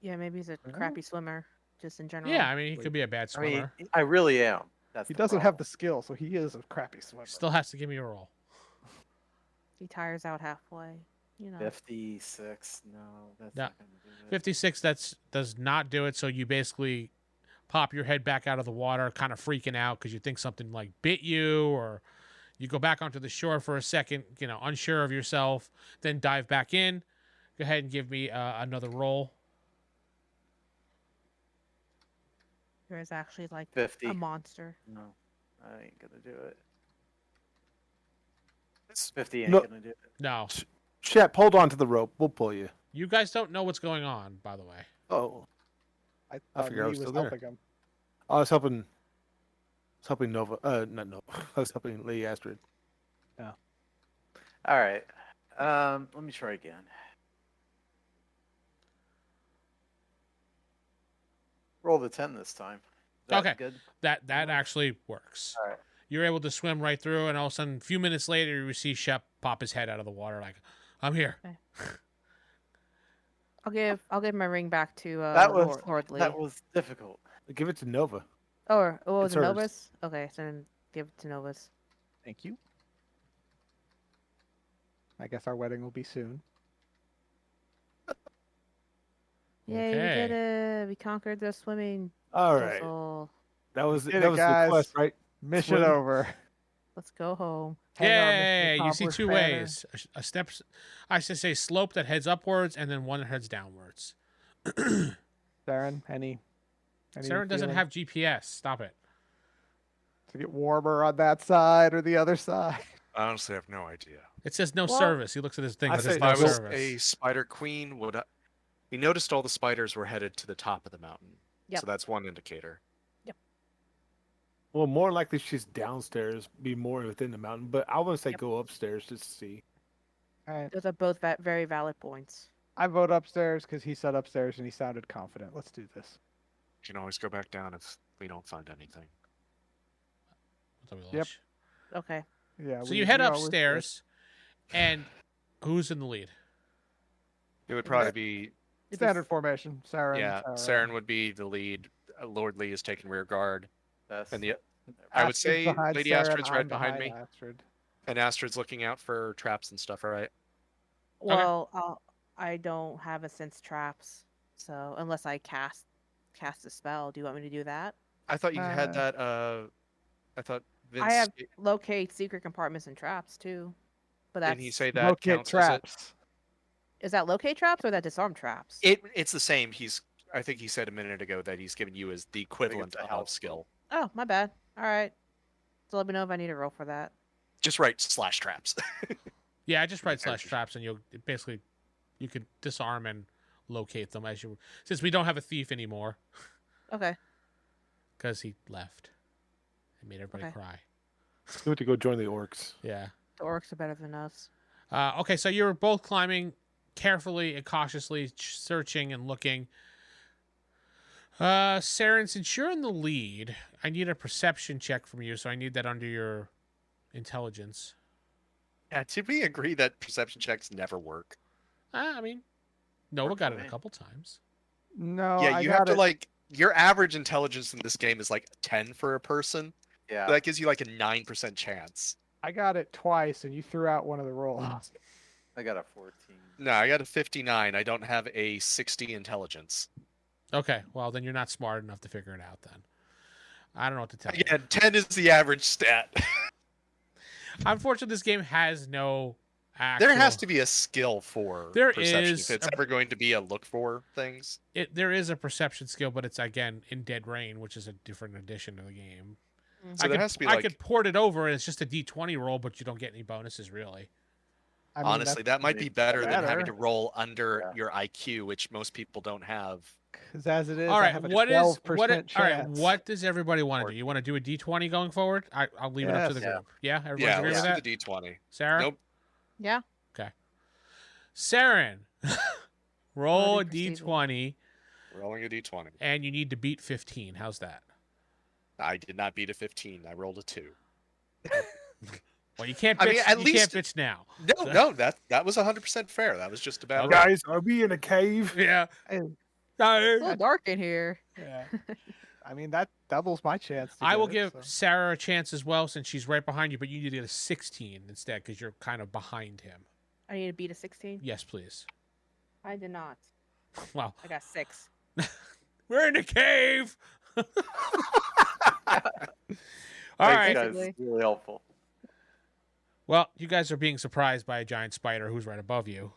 Yeah, maybe he's a Yeah. crappy swimmer, just in general. Yeah, I mean, he could be a bad I mean, swimmer. I really am. That's he the doesn't have problem. the skill, so he is a crappy swimmer. Still has to give me a roll. He tires out halfway. You know. 56. No, that's No. not gonna do it. 56, does not do it. So you basically pop your head back out of the water, kind of freaking out because you think something like bit you, or you go back onto the shore for a second, unsure of yourself, then dive back in. Go ahead and give me another roll. There's actually like 50. a monster. No, I ain't gonna do it. 50 ain't No. gonna do it. No, Shep, hold on to the rope. We'll pull you. you guys don't know what's going on, by the way. Oh, I I thought figured I Lee was was still there. helping him. I was helping. Nova. Not Nova. I was helping Lee Astrid. All right. Let me try again. Roll the 10 this time. Is that Okay. Good. That actually works. All right. You're able to swim right through, and all of a sudden, a few minutes later, you see Shep pop his head out of the water, like, "I'm here." I'll give my ring back to That was Lord Lee. that was difficult. Give it to Nova. Oh, was It's it hers. Novus? Okay, so then give it to Novus. Thank you. I guess our wedding will be soon. Yay, we did it! We conquered the swimming All right. puzzle. That was Did it, that was the guys. quest, right? Mission Swim. over. Let's go home. Hang our Yay! mission You see accomplished two banner. ways: a step, I should say, slope that heads upwards, and then one that heads downwards. Seran, any Seran doesn't feeling have GPS. Stop it. to get warmer on that side or the other side? I honestly have no idea. It says no Well, service. He looks at his thing. I It say says If no I was service. a spider queen, would I... He noticed all the spiders were headed to the top of the mountain. Yep. So that's one indicator. Well, more likely she's downstairs, be more within the mountain. But I want to say Yep. go upstairs just to see. All right. Those are both very valid points. I vote upstairs because he said upstairs and he sounded confident. Let's do this. You can always go back down if we don't find anything. So we Yep. lost. Okay. Yeah. So we- you head we always do. upstairs, and who's in the lead? It would probably be, Standard formation. Seran. yeah, Seran would be the lead. Lord Lee is taking rear guard. That's And the I would Astrid's say behind Lady Seran, Astrid's right I'm behind me. Astrid. And Astrid's looking out for traps and stuff, all right? Well, I don't have a sense traps, so unless I cast a spell, do you want me to do that? I thought you had Uh, that, I thought Vince, I have locate secret compartments and traps too, but that's didn't he say that Locate counts as it? traps. is that locate traps or that disarm traps? It's the same. I think he said a minute ago that he's given you as the equivalent it's a to health health skill. Oh, my bad. All right. So let me know if I need a roll for that. Just write slash traps. Yeah, I just write Compare slash to- traps, and you could disarm and locate them as you. Since we don't have a thief anymore, Okay. because he left, and made everybody Okay. cry. We have to go join the orcs. Yeah. The orcs are better than us. Okay, so you're both climbing carefully and cautiously, searching and looking. Saren, since you're in the lead, I need a perception check from you, so I need that under your intelligence. Yeah, did we agree that perception checks never work? I mean, Nova Work got for it a me. couple times. No. Yeah, I you have got to it. your average intelligence in this game is like 10 for a person. yeah. That gives you like a 9% chance. I got it twice, and you threw out one of the rolls. I got a 14. No, I got a 59. I don't have a 60 intelligence. Okay, well, then you're not smart enough to figure it out then. I don't know what to tell you. Again, 10 is the average stat. Unfortunately, this game has no actual... There has to be a skill for There perception is if it's a- ever going to be a look for things. There is a perception skill, but it's, again, in Dead Rain, which is a different edition of the game. So there has to be I like could port it over, and it's just a D20 roll, but you don't get any bonuses, really. I mean, Honestly, that might be better than having to better. roll under Yeah. your IQ, which most people don't have. because as it is, All I right, have a what is 12% what? All right, chance. what does everybody want to do? You want to do a D20 going forward? I'll leave it up to the Yes. group. Yeah, everybody's Yeah, agree let's with do that. the D20. Sarah, Nope. Yeah. Seran, roll a Loading D20, Rolling a D20. and you need to beat 15. How's that? I did not beat a 15. I rolled a 2. Well, you can't I bitch. mean, at you least- can't bitch now. No, that was 100% fair. That was just about Okay. right. Guys, are we in a cave? Yeah. Hey, It's a little dark in here. yeah. I mean, that doubles my chance. To I get will it, give so. Sarah a chance as well since she's right behind you, but you need to get a 16 instead because you're kind of behind him. I need to beat a 16. Yes, please. I did not. Well, I got 6. we're in a cave. All Thanks, right. guys. Basically. It's really helpful. Well, you guys are being surprised by a giant spider who's right above you.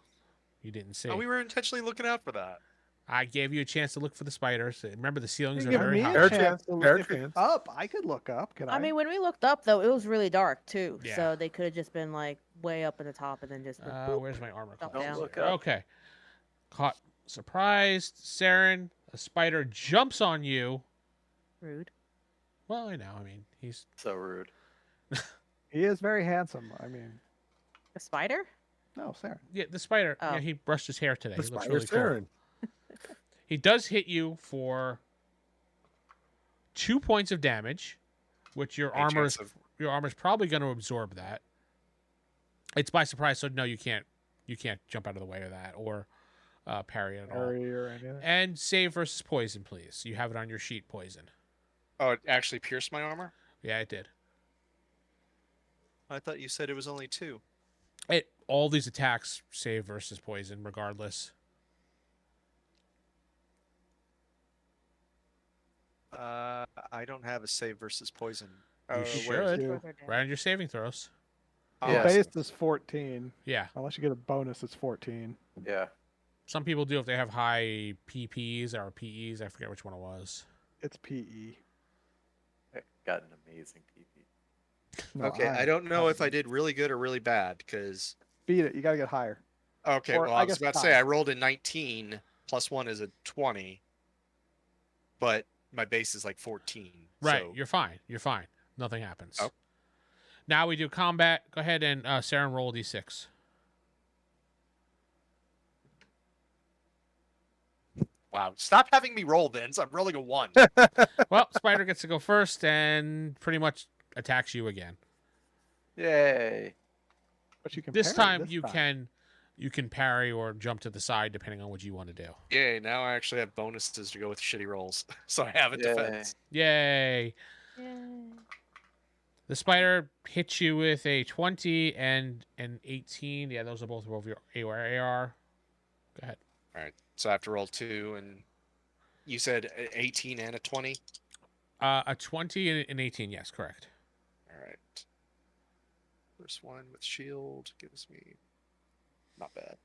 You didn't see. Oh, we were intentionally looking out for that. I gave you a chance to look for the spiders. Remember, the ceilings You are give very me high. a Fair chance chance, to look- fair if it's chance. up, I could look up. Can I? I mean, when we looked up, though, it was really dark, too. Yeah. So they could have just been, like, way up in the top and then just... boop. Where's my armor Drop class? down. Look up. Okay. Caught surprised. Saren, a spider jumps on you. Rude. Well, I know. I mean, he's So rude. he is very handsome. I mean, A spider? no, Sarah. yeah, the spider. Oh. Yeah, he brushed his hair today. The He looks spider's really cool. Seran. He does hit you for 2 points of damage, which your Any armor's chance of- your armor's probably going to absorb that. It's by surprise, so no, you can't jump out of the way of that or parry it at all. Harry or anything. And save versus poison, please. You have it on your sheet, poison. Oh, it actually pierced my armor? Yeah, it did. I thought you said it was only 2. All these attacks save versus poison, regardless. I don't have a save versus poison. You where is should. it? You. Right on your saving throws. Oh, Yeah. Base is 14. Yeah. Unless you get a bonus, it's 14. Yeah. Some people do if they have high PPs or PEs. I forget which one it was. It's PE. I got an amazing PP. No, Okay, I don't know if I did really good or really bad because. Beat it. You got to get higher. Okay, Or well, I I was guess about to say I rolled a 19 plus 1 is a 20, but my base is like 14. Right. So... You're fine. You're fine. Nothing happens. Oh. Now we do combat. Go ahead and Saren, roll a d6. Wow, stop having me roll, Vince. I'm rolling a 1. Well, Spider gets to go first and pretty much attacks you again. Yay. But you can This parry time this you can parry or jump to the side depending on what you want to do. Yay, now I actually have bonuses to go with shitty rolls. So I have a Yay. defense. Yay. Yay. The The spider hits you with a 20 and an 18. Yeah, those are both above your AR. Go ahead. All right, so I have to roll 2, and you said 18 and a 20? A 20 and an 18. Yes, correct. All right. First one with shield gives me not bad.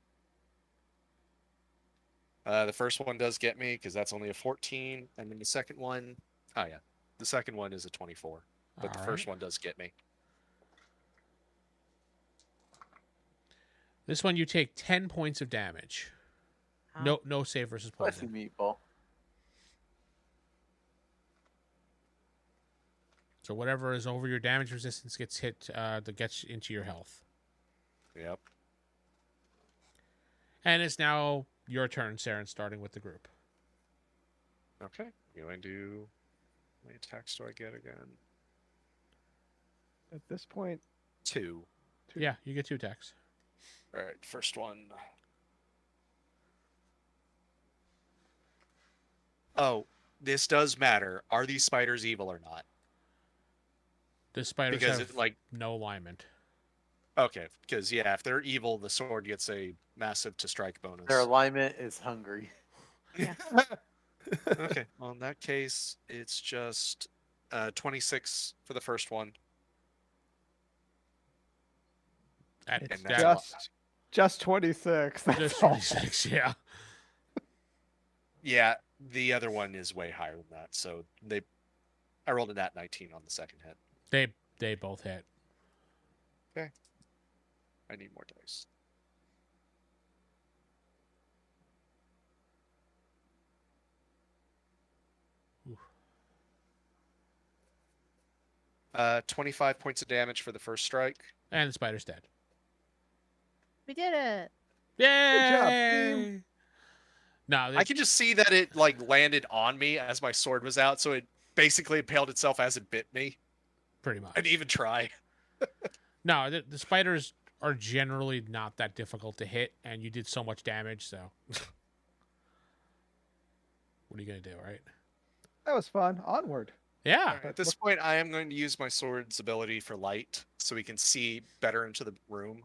The first one does get me because that's only a 14, and then the second one, oh yeah, the second one is a 24, but the All first right. one does get me. This one you take 10 points of damage. Huh? No save versus Bless you, poison. meatball. So whatever is over your damage resistance gets hit. That gets into your health. Yep. And it's now your turn, Saren, starting with the group. Okay. Going to do how many attacks do I get again? At this point, 2. Yeah, you get 2 attacks. All right, first one. Oh, this does matter. Are these spiders evil or not? The spiders Because have it, like, no alignment. okay, because yeah, if they're evil, the sword gets a massive to strike bonus. Their alignment is hungry. Okay, well in that case, it's just 26 for the first one. That- it's that- just 26. That's just all. 26, yeah. Yeah, the other one is way higher than that. So I rolled a nat 19 on the second hit. They both hit. I need more dice. 25 points of damage for the first strike. And the spider's dead. We did it. Yay! No, I can just see that it like landed on me as my sword was out, so it basically impaled itself as it bit me. pretty much. I didn't even try. No, the spiders are generally not that difficult to hit, and you did so much damage, so. What are you going to do, right? That was fun. Onward. Yeah. At this point, I am going to use my sword's ability for light, so we can see better into the room.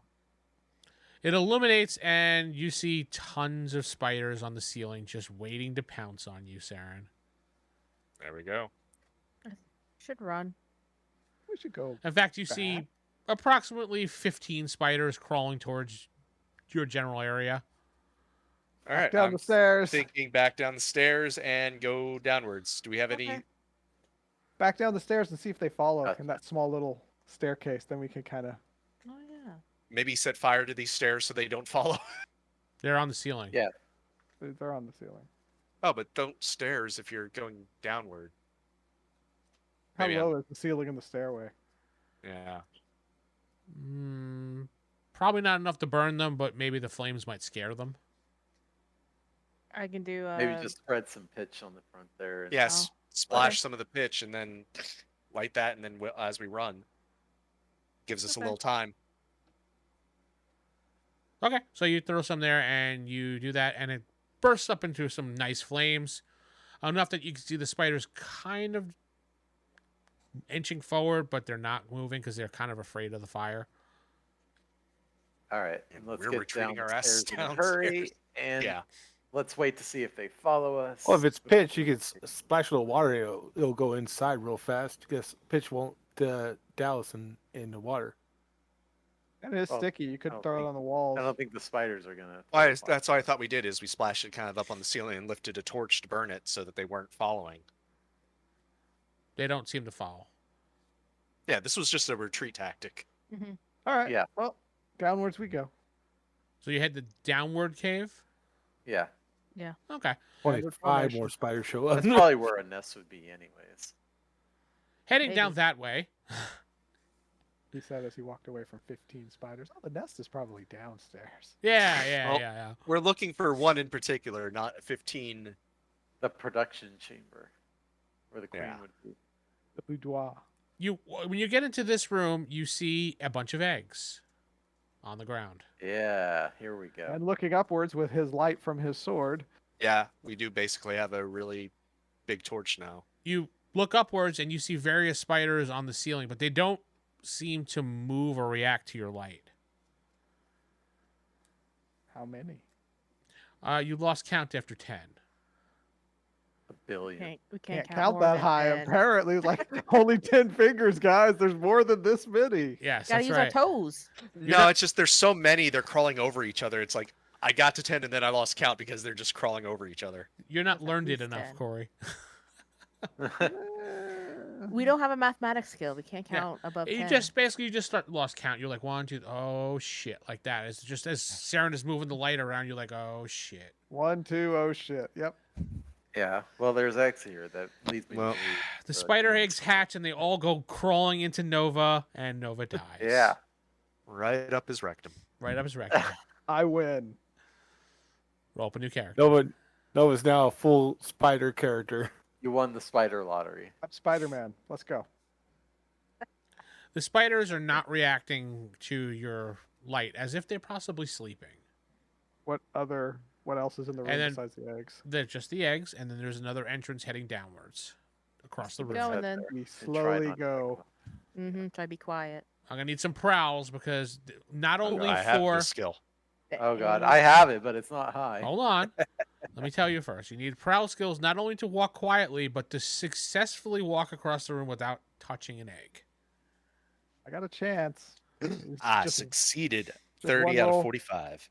It illuminates, and you see tons of spiders on the ceiling just waiting to pounce on you, Seran. There we go. Should run. We should go. In fact, you see approximately 15 spiders crawling towards your general area. All right, Down I'm the stairs. thinking back down the stairs and go downwards. Do we have any? Okay. Back down the stairs and see if they follow Gotcha. in that small little staircase. Then we can kind of. Oh yeah. Maybe set fire to these stairs so they don't follow. They're on the ceiling. Yeah. They're on the ceiling. Oh, but don't stairs if you're going downward. How Maybe low is the ceiling in the stairway? Yeah. Probably not enough to burn them, but maybe the flames might scare them. I can do. Maybe just spread some pitch on the front there. And Yes. Oh. Splash Okay. some of the pitch and then light that, and then as we run, gives us a Okay. little time. Okay, so you throw some there, and you do that, and it bursts up into some nice flames, enough that you can see the spiders kind of inching forward, but they're not moving because they're kind of afraid of the fire. All right, and let's We're get retreating down our the asses stairs in a downstairs. hurry, and Yeah. let's wait to see if they follow us. Well, if it's pitch, you could splash a little water. It'll go inside real fast. Because pitch won't douse us in the water. And it's Well, sticky. You could I don't throw it think- on the walls. I don't think the spiders are gonna. That's what I thought we did is we splashed it kind of up on the ceiling and lifted a torch to burn it so that they weren't following. They don't seem to follow. Yeah, this was just a retreat tactic. All right. Yeah. Well, downwards we go. So you head the downward cave? Yeah, Okay. 25 formation. more spiders show up. that's probably where a nest would be, anyways. Heading down Maybe. that way. He said as he walked away from 15 spiders. Oh, the nest is probably downstairs. Yeah. Well- We're looking for one in particular, not 15. The production chamber, where the queen Yeah. would be. The boudoir. When you get into this room, you see a bunch of eggs on the ground. Yeah, here we go. And looking upwards with his light from his sword. Yeah, we do basically have a really big torch now. You look upwards and you see various spiders on the ceiling, but they don't seem to move or react to your light. How many? You lost count after 10. A billion. We Can't can't count more that than high. 10. Apparently, like only 10 fingers, guys. There's more than this many. Yes, Gotta that's use right. our toes. No, it's just there's so many, they're crawling over each other. It's like I got to 10 and then I lost count because they're just crawling over each other. You're not At learned it least enough, 10. Corey. We don't have a mathematics skill. We can't Yeah. count above You 10. just start lost count. You're like 1, 2, oh shit, like that. It's just as Seran is moving the light around, you're like, oh shit. 1, 2, oh shit. Yep. Yeah, well, there's X here that leads me Well, to believe. The that- spider eggs hatch and they all go crawling into Nova, and Nova dies. Yeah, Right up his rectum. Right up his rectum. I win. Roll up a new character. Nova's now a full spider character. you won the spider lottery. I'm Spider-Man. Let's go. The spiders are not reacting to your light as if they're possibly sleeping. What else is in the room And then- besides the eggs? They're just the eggs, and then there's another entrance heading downwards across the room. Go Head and then. there. We And try slowly not to go. Try to be quiet. I'm gonna need some prowls because not only I have for the skill. Oh god, I have it, but it's not high. hold on, let me tell you first. You need prowl skills not only to walk quietly, but to successfully walk across the room without touching an egg. I got a chance. It's I just- succeeded. just 30 one out of roll. 45.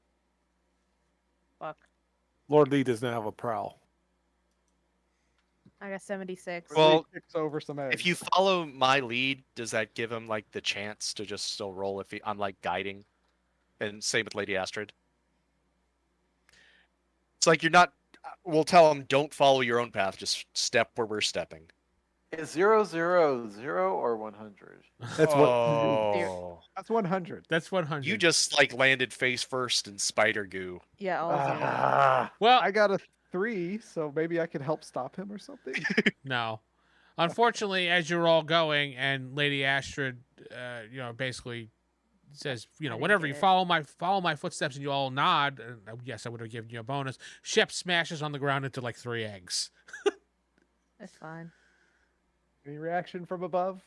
Fuck. Lord Lee does not have a prowl. I got 76. Well, He kicks over some eggs. If you follow my lead, does that give him like the chance to just still roll if I'm like guiding? And same with Lady Astrid. It's like you're not we'll tell them don't follow your own path. Just step where we're stepping. Is 0, 0, 0 or 100? That's what. Oh, That's 100. That's 100. you just like landed face first in spider goo. Yeah, all zero. Ah, well, I got a 3, so maybe I could help stop him or something. no. Unfortunately, as you're all going, and Lady Astrid, basically says, I didn't whenever get you it. follow my footsteps, and you all nod. And yes, I would have given you a bonus. Shep smashes on the ground into like 3 eggs. That's fine. Any reaction from above?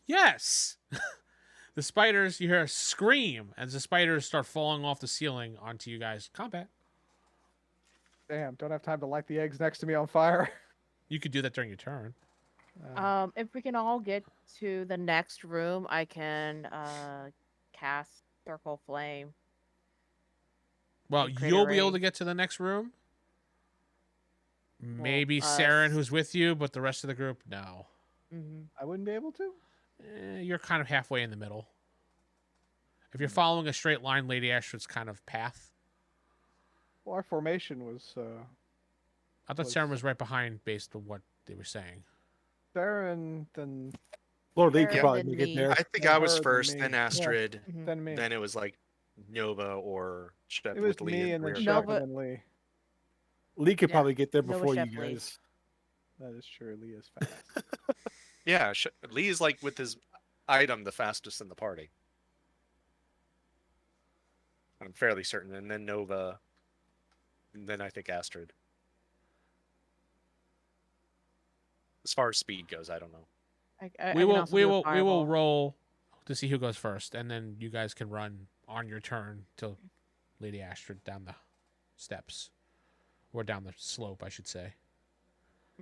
Yes. The spiders, you hear a scream as the spiders start falling off the ceiling onto you guys. Combat. Damn, don't have time to light the eggs next to me on fire. You could do that during your turn. If we can all get to the next room, I can cast Circle Flame. Well, And create a you'll be able ring. to get to the next room. Maybe us. Seran, who's with you, but the rest of the group, no. Mm-hmm. I wouldn't be able to? You're kind of halfway in the middle. If you're following a straight line, Lady Astrid's kind of path. Well, our formation was I thought Seran was right behind based on what they were saying. Theron, then Lord Lee could Yeah. probably Than make it me. there. I think Yeah, I was her than first, me. then Yeah. Astrid, Mm-hmm. then me. then it was like Nova or Shep It was with Lee me in and then rear. Shep Nova- and then Lee. Lee could Yeah. probably get there Noah before you Shep Lee. guys. That is true. Lee is fast. Yeah, Lee is like with his item the fastest in the party. I'm fairly certain, and then Nova, and then I think Astrid. As far as speed goes, I don't know. We will roll to see who goes first, and then you guys can run on your turn till Lady Astrid down the steps, or down the slope, I should say.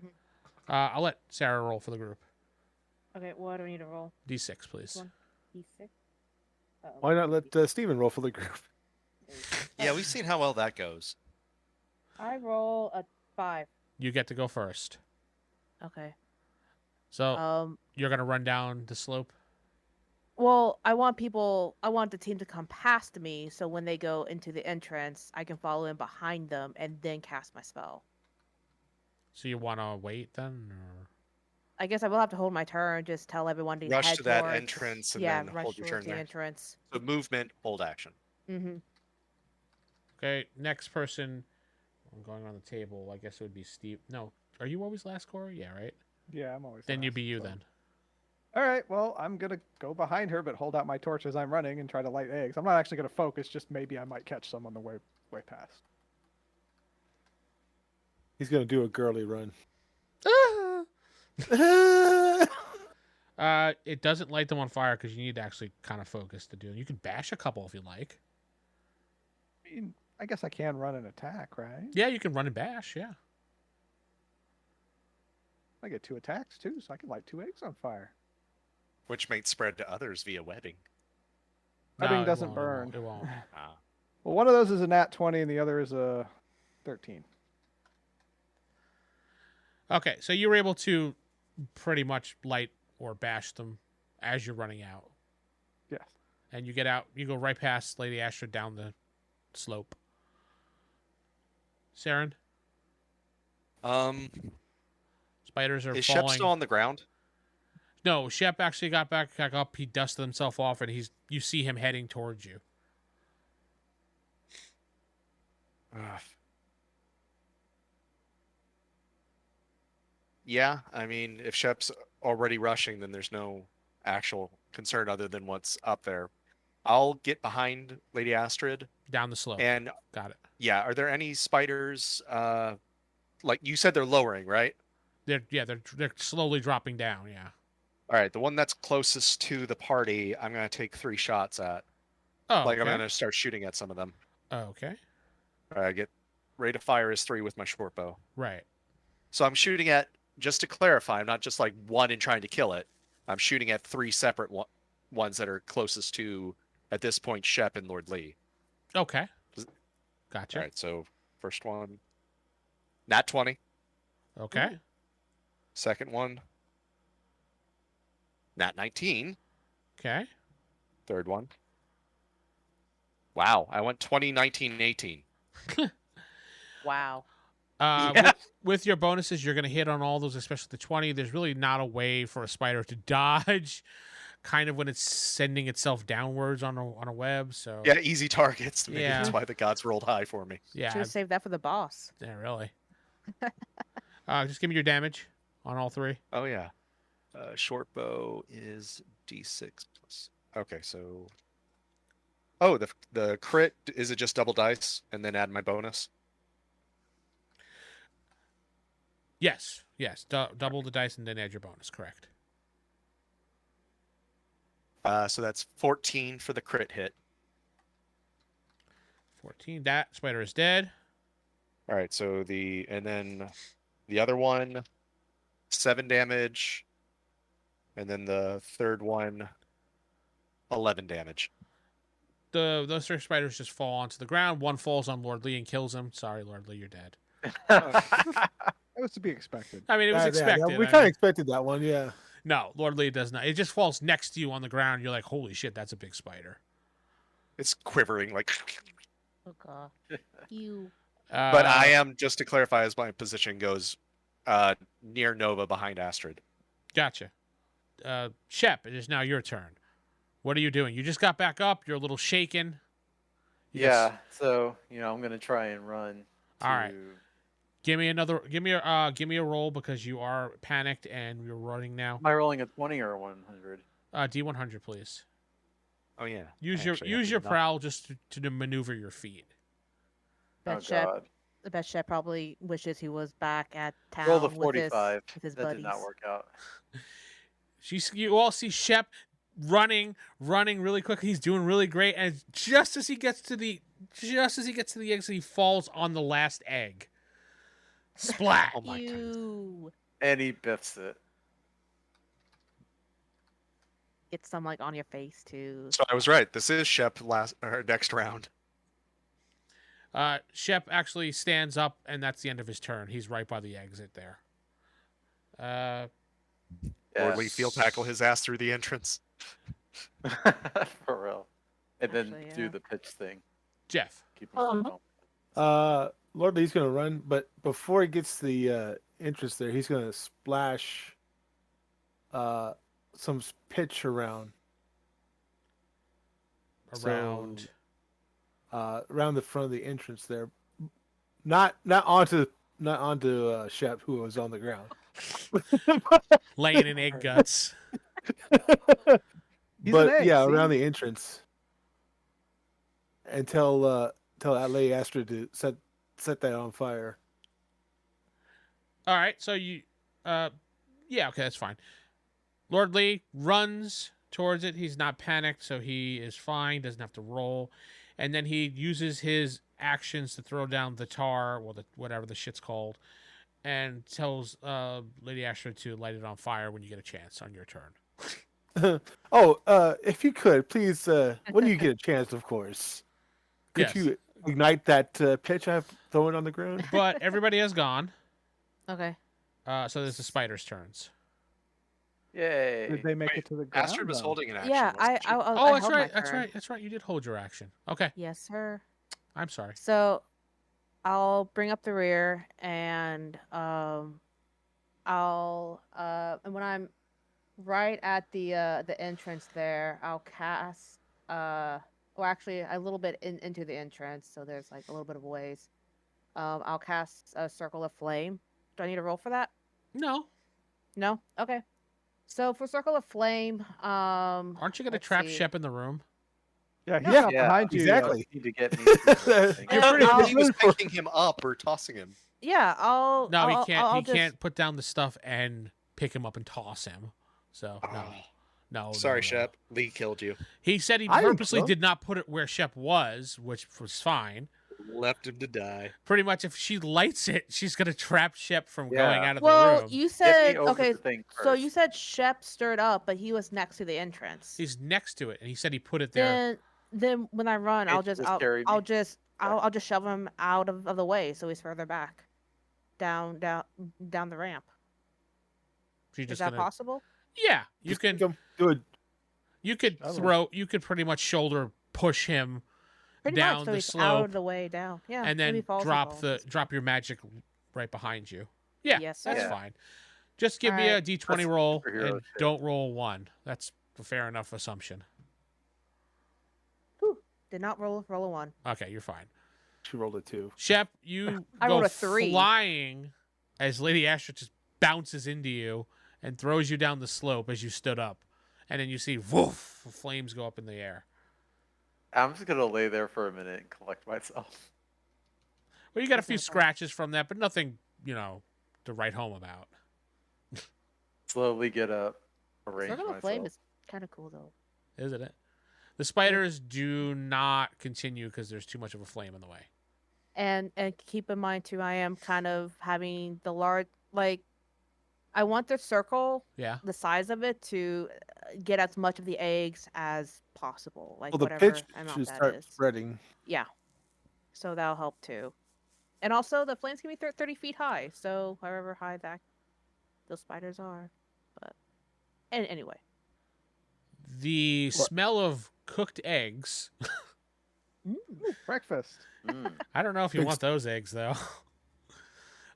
Mhm. I'll let Sarah roll for the group. Okay, what do I need to roll? D6, please. One. D6. Uh-oh. Why not let Steven roll for the group? Yeah, we've seen how well that goes. I roll a 5. You get to go first. Okay. So you're gonna run down the slope. Well, I want the team to come past me, so when they go into the entrance, I can follow in behind them and then cast my spell. So you want to wait then, or I guess I will have to hold my turn. Just tell everyone to Rush head to that towards- entrance and yeah, then rush hold your towards turn the there. entrance. So movement, hold action. Mm-hmm. okay? Next person, I'm going on the table. I guess it would be Steve. No, are you always last, Corey? Yeah, right. Yeah, I'm always. Then last, you'd be you so. then. All right. Well, I'm gonna go behind her, but hold out my torch as I'm running and try to light eggs. I'm not actually gonna focus. Just maybe I might catch some on the way past. He's gonna do a girly run. It doesn't light them on fire because you need to actually kind of focus to do it. You can bash a couple if you like. I mean, I guess I can run an attack, right? Yeah, you can run and bash. Yeah. I get 2 attacks too, so I can light 2 eggs on fire. Which might spread to others via webbing. Webbing it doesn't won't, burn. It won't. Ah. Well, one of those is a nat 20 and the other is a 13. Okay, so you were able to pretty much light or bash them as you're running out. Yes. And you get out, you go right past Lady Astrid down the slope. Seran, spiders are Is falling. Shep still on the ground? No, Shep actually got back up. He dusted himself off, and you see him heading towards you. Ugh. Yeah, I mean, if Shep's already rushing, then there's no actual concern other than what's up there. I'll get behind Lady Astrid, Down the slope. and Got it. yeah, are there any spiders? Like you said, they're lowering, right? They're slowly dropping down. Yeah. All right, the one that's closest to the party, I'm gonna take 3 shots at. Oh, Like okay. I'm gonna start shooting at some of them. Okay. All right, I get rate of fire is 3 with my short bow. Right. So I'm shooting at, just to clarify, I'm not just like one and trying to kill it. I'm shooting at 3 separate ones that are closest to, at this point, Shep and Lord Lee. Okay. Does- Gotcha. All right, so first one, nat 20. Okay. Second one, nat 19. Okay. Third one. Wow, I went 20, 19, and 18. Wow. Yeah. With your bonuses, you're going to hit on all those, especially the 20. There's really not a way for a spider to dodge, kind of when it's sending itself downwards on a web. So Yeah, easy targets. Maybe Yeah. that's why the gods rolled high for me. yeah, Should have saved that for the boss. yeah, really. Just give me your damage on all 3. Oh yeah. Short bow is D6 plus. Okay, so. Oh, the crit, is it just double dice and then add my bonus? Yes. Double the dice and then add your bonus. Correct. So that's 14 for the crit hit. 14. That spider is dead. All right, so and then the other one, 7 damage, and then the third one, 11 damage. Those 3 spiders just fall onto the ground. One falls on Lord Lee and kills him. Sorry, Lord Lee, you're dead. It was to be expected. I mean, it was expected. we I kind of mean, expected that one, yeah. no, Lord Lee does not. It just falls next to you on the ground. You're like, holy shit, that's a big spider. It's quivering like. Oh god. You. But I am, just to clarify, as my position goes, near Nova behind Astrid. Gotcha. Shep, it is now your turn. What are you doing? You just got back up. You're a little shaken. You Yeah, just- so I'm gonna try and run. All right. Give me a roll because you are panicked and you're running now. Am I rolling a 20 or a 100? D100, please. Oh yeah. Use I your actually have use to your not- prowl just to maneuver your feet. Oh Bet Shep, god. I bet Shep probably wishes he was back at town Roll the with his 45. with his That buddies. did not work out. You all see Shep running really quickly. He's doing really great, and just as he gets to the exit, he falls on the last egg. Splat. Oh my god. You And he biffs it. get some like on your face too. So I was right. This is Shep next round. Shep actually stands up, and that's the end of his turn. He's right by the exit there. Or we field tackle his ass through the entrance. For real. And then Actually, do yeah. the pitch thing. Jeff. Keep him Lord Lee's going to run, but before he gets to the entrance there, he's going to splash some pitch around Around. around the front of the entrance there, not onto Shep, who was on the ground, Laying in egg guts. He's but an egg, yeah, see? around the entrance, and tell that lady Astrid to set that on fire. All right, so yeah, okay, that's fine. Lord Lee runs towards it. He's not panicked, so he is fine. Doesn't have to roll, and then he uses his actions to throw down the tar, or whatever the shit's called, and tells Lady Astrid to light it on fire when you get a chance on your turn. If you could please, when you get a chance, of course, could Yes. you ignite that pitch I've thrown on the ground? But everybody has gone, Okay. so there's the spiders' turns. Yay. Did they make Wait, it to the ground? Astrid was though? holding an action. Yeah, wasn't she? Oh, that's held my right. That's turn. right. That's right. You did hold your action. Okay, Yes, sir. I'm sorry. So I'll bring up the rear and I'll and when I'm right at the entrance there, I'll cast or actually a little bit into the entrance, so there's like a little bit of ways. I'll cast a circle of flame. Do I need to roll for that? No, No? Okay. So for circle of flame, aren't you gonna let's trap see. Shep in the room? Yeah, he's Yeah. not Yeah, behind you. exactly. Need to get me through this thing. You're No, pretty no, good he was for- picking him up or tossing him. Yeah, I'll No, I'll, he can't. I'll He just, can't put down the stuff and pick him up and toss him. So no, Oh, no. sorry, no. Shep. Lee killed you. He said he I didn't purposely kill him. did not put it where Shep was, which was fine. Left him to die. Pretty much, if she lights it, she's gonna trap Shep from Yeah. going out of the Well, room. you Get said me over okay. the thing So first. you said Shep stirred up, but he was next to the entrance. He's next to it, and he said he put it there. Then when I run, I'll It just just carried me. I'll just shove him out of the way so he's further back, down the ramp. She's Is just that gonna. possible? Yeah, you can. do it. You could That'll throw. You could pretty much shoulder push him Pretty down much, so the he's slope, out of the way down. Yeah. and maybe then falls and drop falls. drop your magic right behind you. Yeah, Yes, that's sir. fine. Just give me a Alright. d20 That's roll superhero and shit. don't roll 1. That's a fair enough assumption. Whew. Did not roll a 1. Okay, you're fine. She rolled a 2. Shep, you I go rolled a 3. flying as Lady Astrid just bounces into you and throws you down the slope as you stood up. And then you see, woof, flames go up in the air. I'm just gonna lay there for a minute and collect myself. Well, you got a That's few no problem. scratches from that, but nothing, to write home about. Slowly get up, arrange Circle of myself. Flame is kind of cool, though. Isn't it? The spiders do not continue because there's too much of a flame in the way. And keep in mind, too, I am kind of having the large, I want the circle, Yeah. the size of it, to get as much of the eggs as possible. Like, Well, the whatever pitch amount should that start is. spreading. Yeah. So that'll help, too. And also, the flames can be 30 feet high. So, however high those spiders are. But, and anyway. The smell of cooked eggs. Mm. Breakfast. Mm. I don't know if you Big want those eggs, though.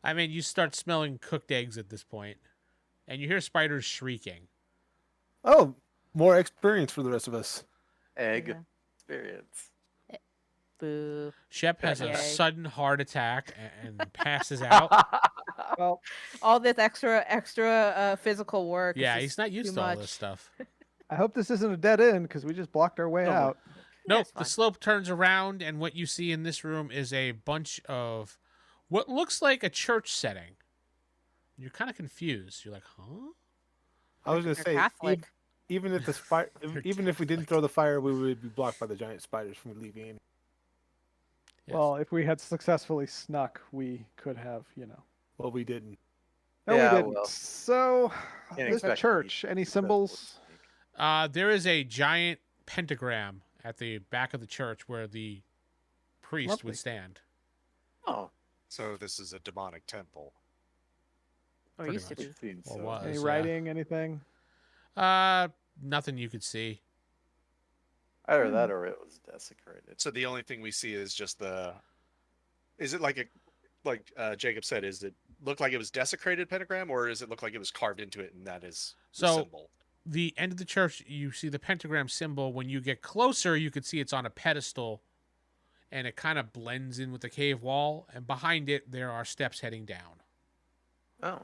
I mean, you start smelling cooked eggs at this point, and you hear spiders shrieking. Oh, more experience for the rest of us. Egg Yeah. experience. Boo. Shep has a Yay. sudden heart attack and passes out. Well, All this extra physical work. is Yeah, just he's not used too to all much. this stuff. I hope this isn't a dead end because we just blocked our way No. out. Nope, That's the fine. slope turns around, and what you see in this room is a bunch of what looks like a church setting. You're kind of confused. You're like, huh? I was gonna You're say, Catholic. even if the even if we didn't throw the fire, we would be blocked by the giant spiders from leaving in. Yes. Well, if we had successfully snuck, we could have, Well, we didn't. No, Yeah, we didn't. well. So, Can't there's expect a church. Any symbols? There is a giant pentagram at the back of the church where the priest Lovely. would stand. Oh, So this is a demonic temple. Or Pretty used to much. be. seems Or so. was. Any yeah. writing? Anything? Nothing you could see. Either that or it was desecrated. So the only thing we see is just the. Is it like Jacob said? Is it look like it was desecrated pentagram, or does it look like it was carved into it and that is the So symbol? the end of the church, you see the pentagram symbol. When you get closer, you can see it's on a pedestal, and it kind of blends in with the cave wall. And behind it, there are steps heading down. Oh,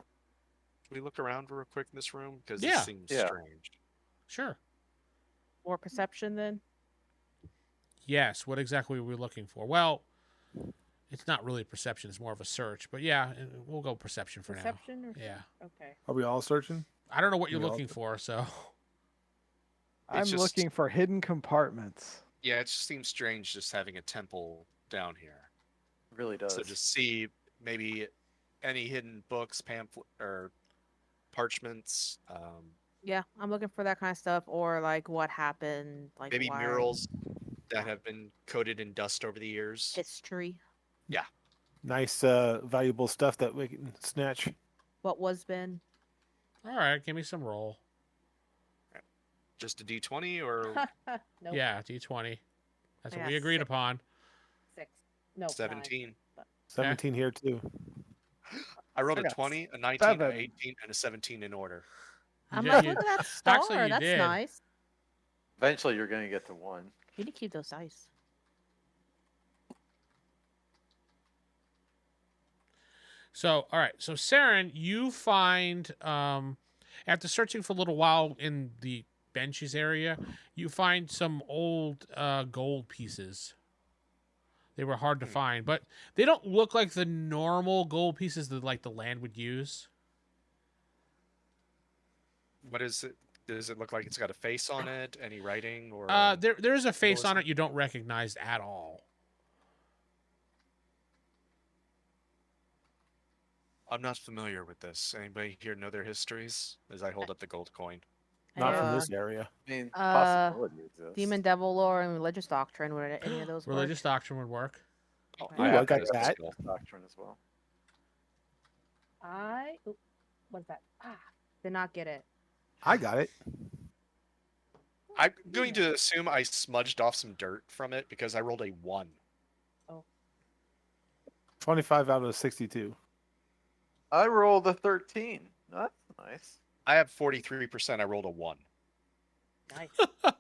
Can we look around real quick in this room because Yeah. it seems Yeah. strange. Sure. More perception then? Yes. What exactly are we looking for? Well, it's not really perception. It's more of a search. But yeah, we'll go perception for Perception or now. Yeah. Okay. Are we all searching? I don't know what you're We all looking do. for, so I'm just- looking for hidden compartments. Yeah, it just seems strange just having a temple down here. it really does. So just see maybe any hidden books, pamphlet, or parchments. Yeah, I'm looking for that kind of stuff, or like what happened, like Maybe why- murals that have been coated in dust over the years. history, Nice, valuable stuff that we can snatch. what was been. all right, give me some roll. Just a D20 or Nope. Yeah, D20. That's I what got we agreed 6. upon. 6. No. 9. 17. 17 here too. I rolled I a got 20, a 19, an 7. 18, and a 17 in order. I'm Yeah, like, you- look at that star. Actually, you That's did. nice. Eventually, you're gonna get to one. You need to keep those dice. So, all right. So, Seran, you find, after searching for a little while in the benches area, you find some old gold pieces. They were hard to find, but they don't look like the normal gold pieces that like the land would use. What is it? Does it look like it's got a face on it? Any writing or? There is a face on symbolism? it you don't recognize at all. I'm not familiar with this. Anybody here know their histories? As I hold up the gold coin. Not from Uh, this area. I mean, Uh, possibility exists. Demon, devil lore, and religious doctrine. Would any of those work? Religious doctrine would work. Oh, Okay. Ooh, I have got this that. skill. Doctrine as well. What's that? Did not get it. I got it. I'm going to assume I smudged off some dirt from it because I rolled a 1. 25 out of 62. I rolled a 13. That's nice. I have 43%. I rolled a 1. Nice.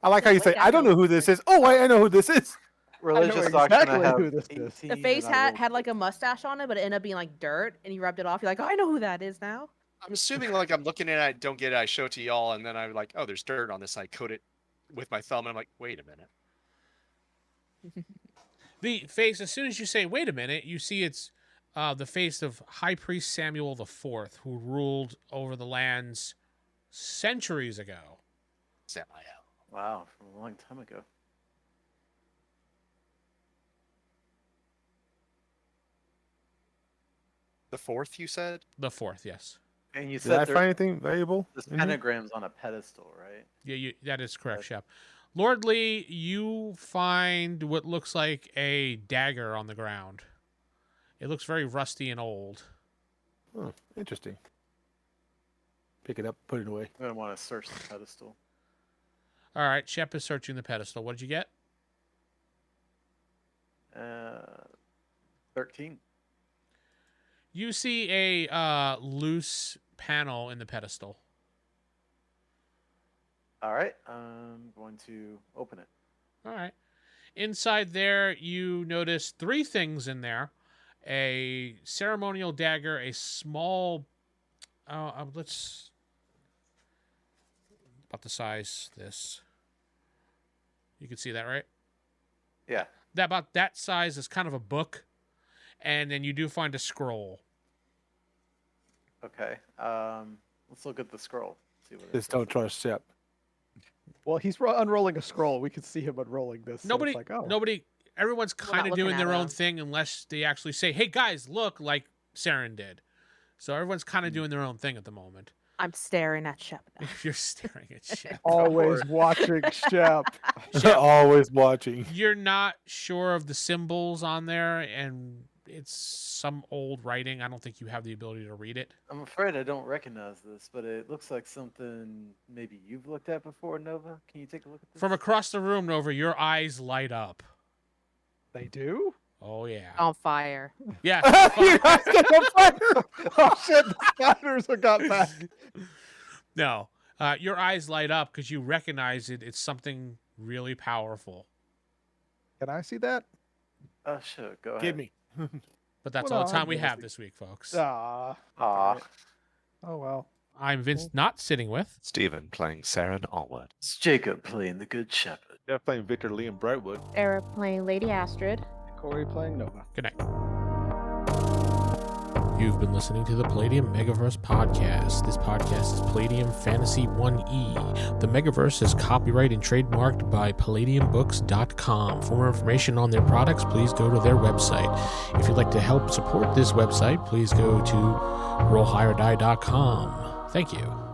I like how you Wait, say, that I don't know who this is. Oh, wait, I know who this is. Religious exactly doctrine, I have who this is. 18, The face and I rolled- had like a mustache on it, but it ended up being like dirt, and you rubbed it off. You're like, oh, I know who that is now. I'm assuming like I'm looking at it, I don't get it, I show it to y'all, and then I'm like, oh, there's dirt on this. I coat it with my thumb, and I'm like, wait a minute. The face, as soon as you say, wait a minute, you see it's the face of High Priest Samuel IV, who ruled over the lands centuries ago. Samael. Wow, from a long time ago. The 4th, you said? The 4th, yes. And you Did I said find anything valuable? this in here? pentagram's on a pedestal, right? Yeah, that is correct, Shep. Lord Lee, you find what looks like a dagger on the ground. It looks very rusty and old. Oh, interesting. Pick it up, put it away. I'm gonna want to search the pedestal. All right, Shep is searching the pedestal. What did you get? 13. You see a loose panel in the pedestal. All right, I'm going to open it. All right. Inside there, you notice 3 things in there. A ceremonial dagger, a small... let's... About the size this. You can see that, right? Yeah. About that size is kind of a book. And then you do find a scroll. Okay. Let's look at the scroll. See what it Just says. don't trust Shep. Well, he's unrolling a scroll. We can see him unrolling this. so Nobody, it's like, oh. everyone's We're not kind of looking doing at their own them. thing unless they actually say, hey guys, look, like Seran did. So everyone's kind of doing their own thing at the moment. I'm staring at Shep now. You're staring at Shep. Always watching Shep. Always watching. You're not sure of the symbols on there, and it's some old writing. I don't think you have the ability to read it. I'm afraid I don't recognize this, but it looks like something maybe you've looked at before, Nova. Can you take a look at this? From across the room, Nova, your eyes light up. They do? Oh, yeah. On fire. Yeah. You guys get on fire! Oh shit, the spiders have got back. No. Your eyes light up because you recognize it. It's something really powerful. Can I see that? Oh, sure. Go ahead. Give me. But that's Well, all no, the time I'm we gonna have see. this week, folks. Ah. Aw. Oh well. I'm Vince, not sitting with. Stephen playing Seran Allwood. It's Jacob playing the Good Shepherd. They're playing Victor Lee and Brightwood. Era playing Lady Astrid. Corey playing Nova. Good night. You've been listening to the Palladium Megaverse podcast. This podcast is Palladium Fantasy 1E. The Megaverse is copyright and trademarked by PalladiumBooks.com. For more information on their products, please go to their website. If you'd like to help support this website, please go to RollHigherDie.com. Thank you.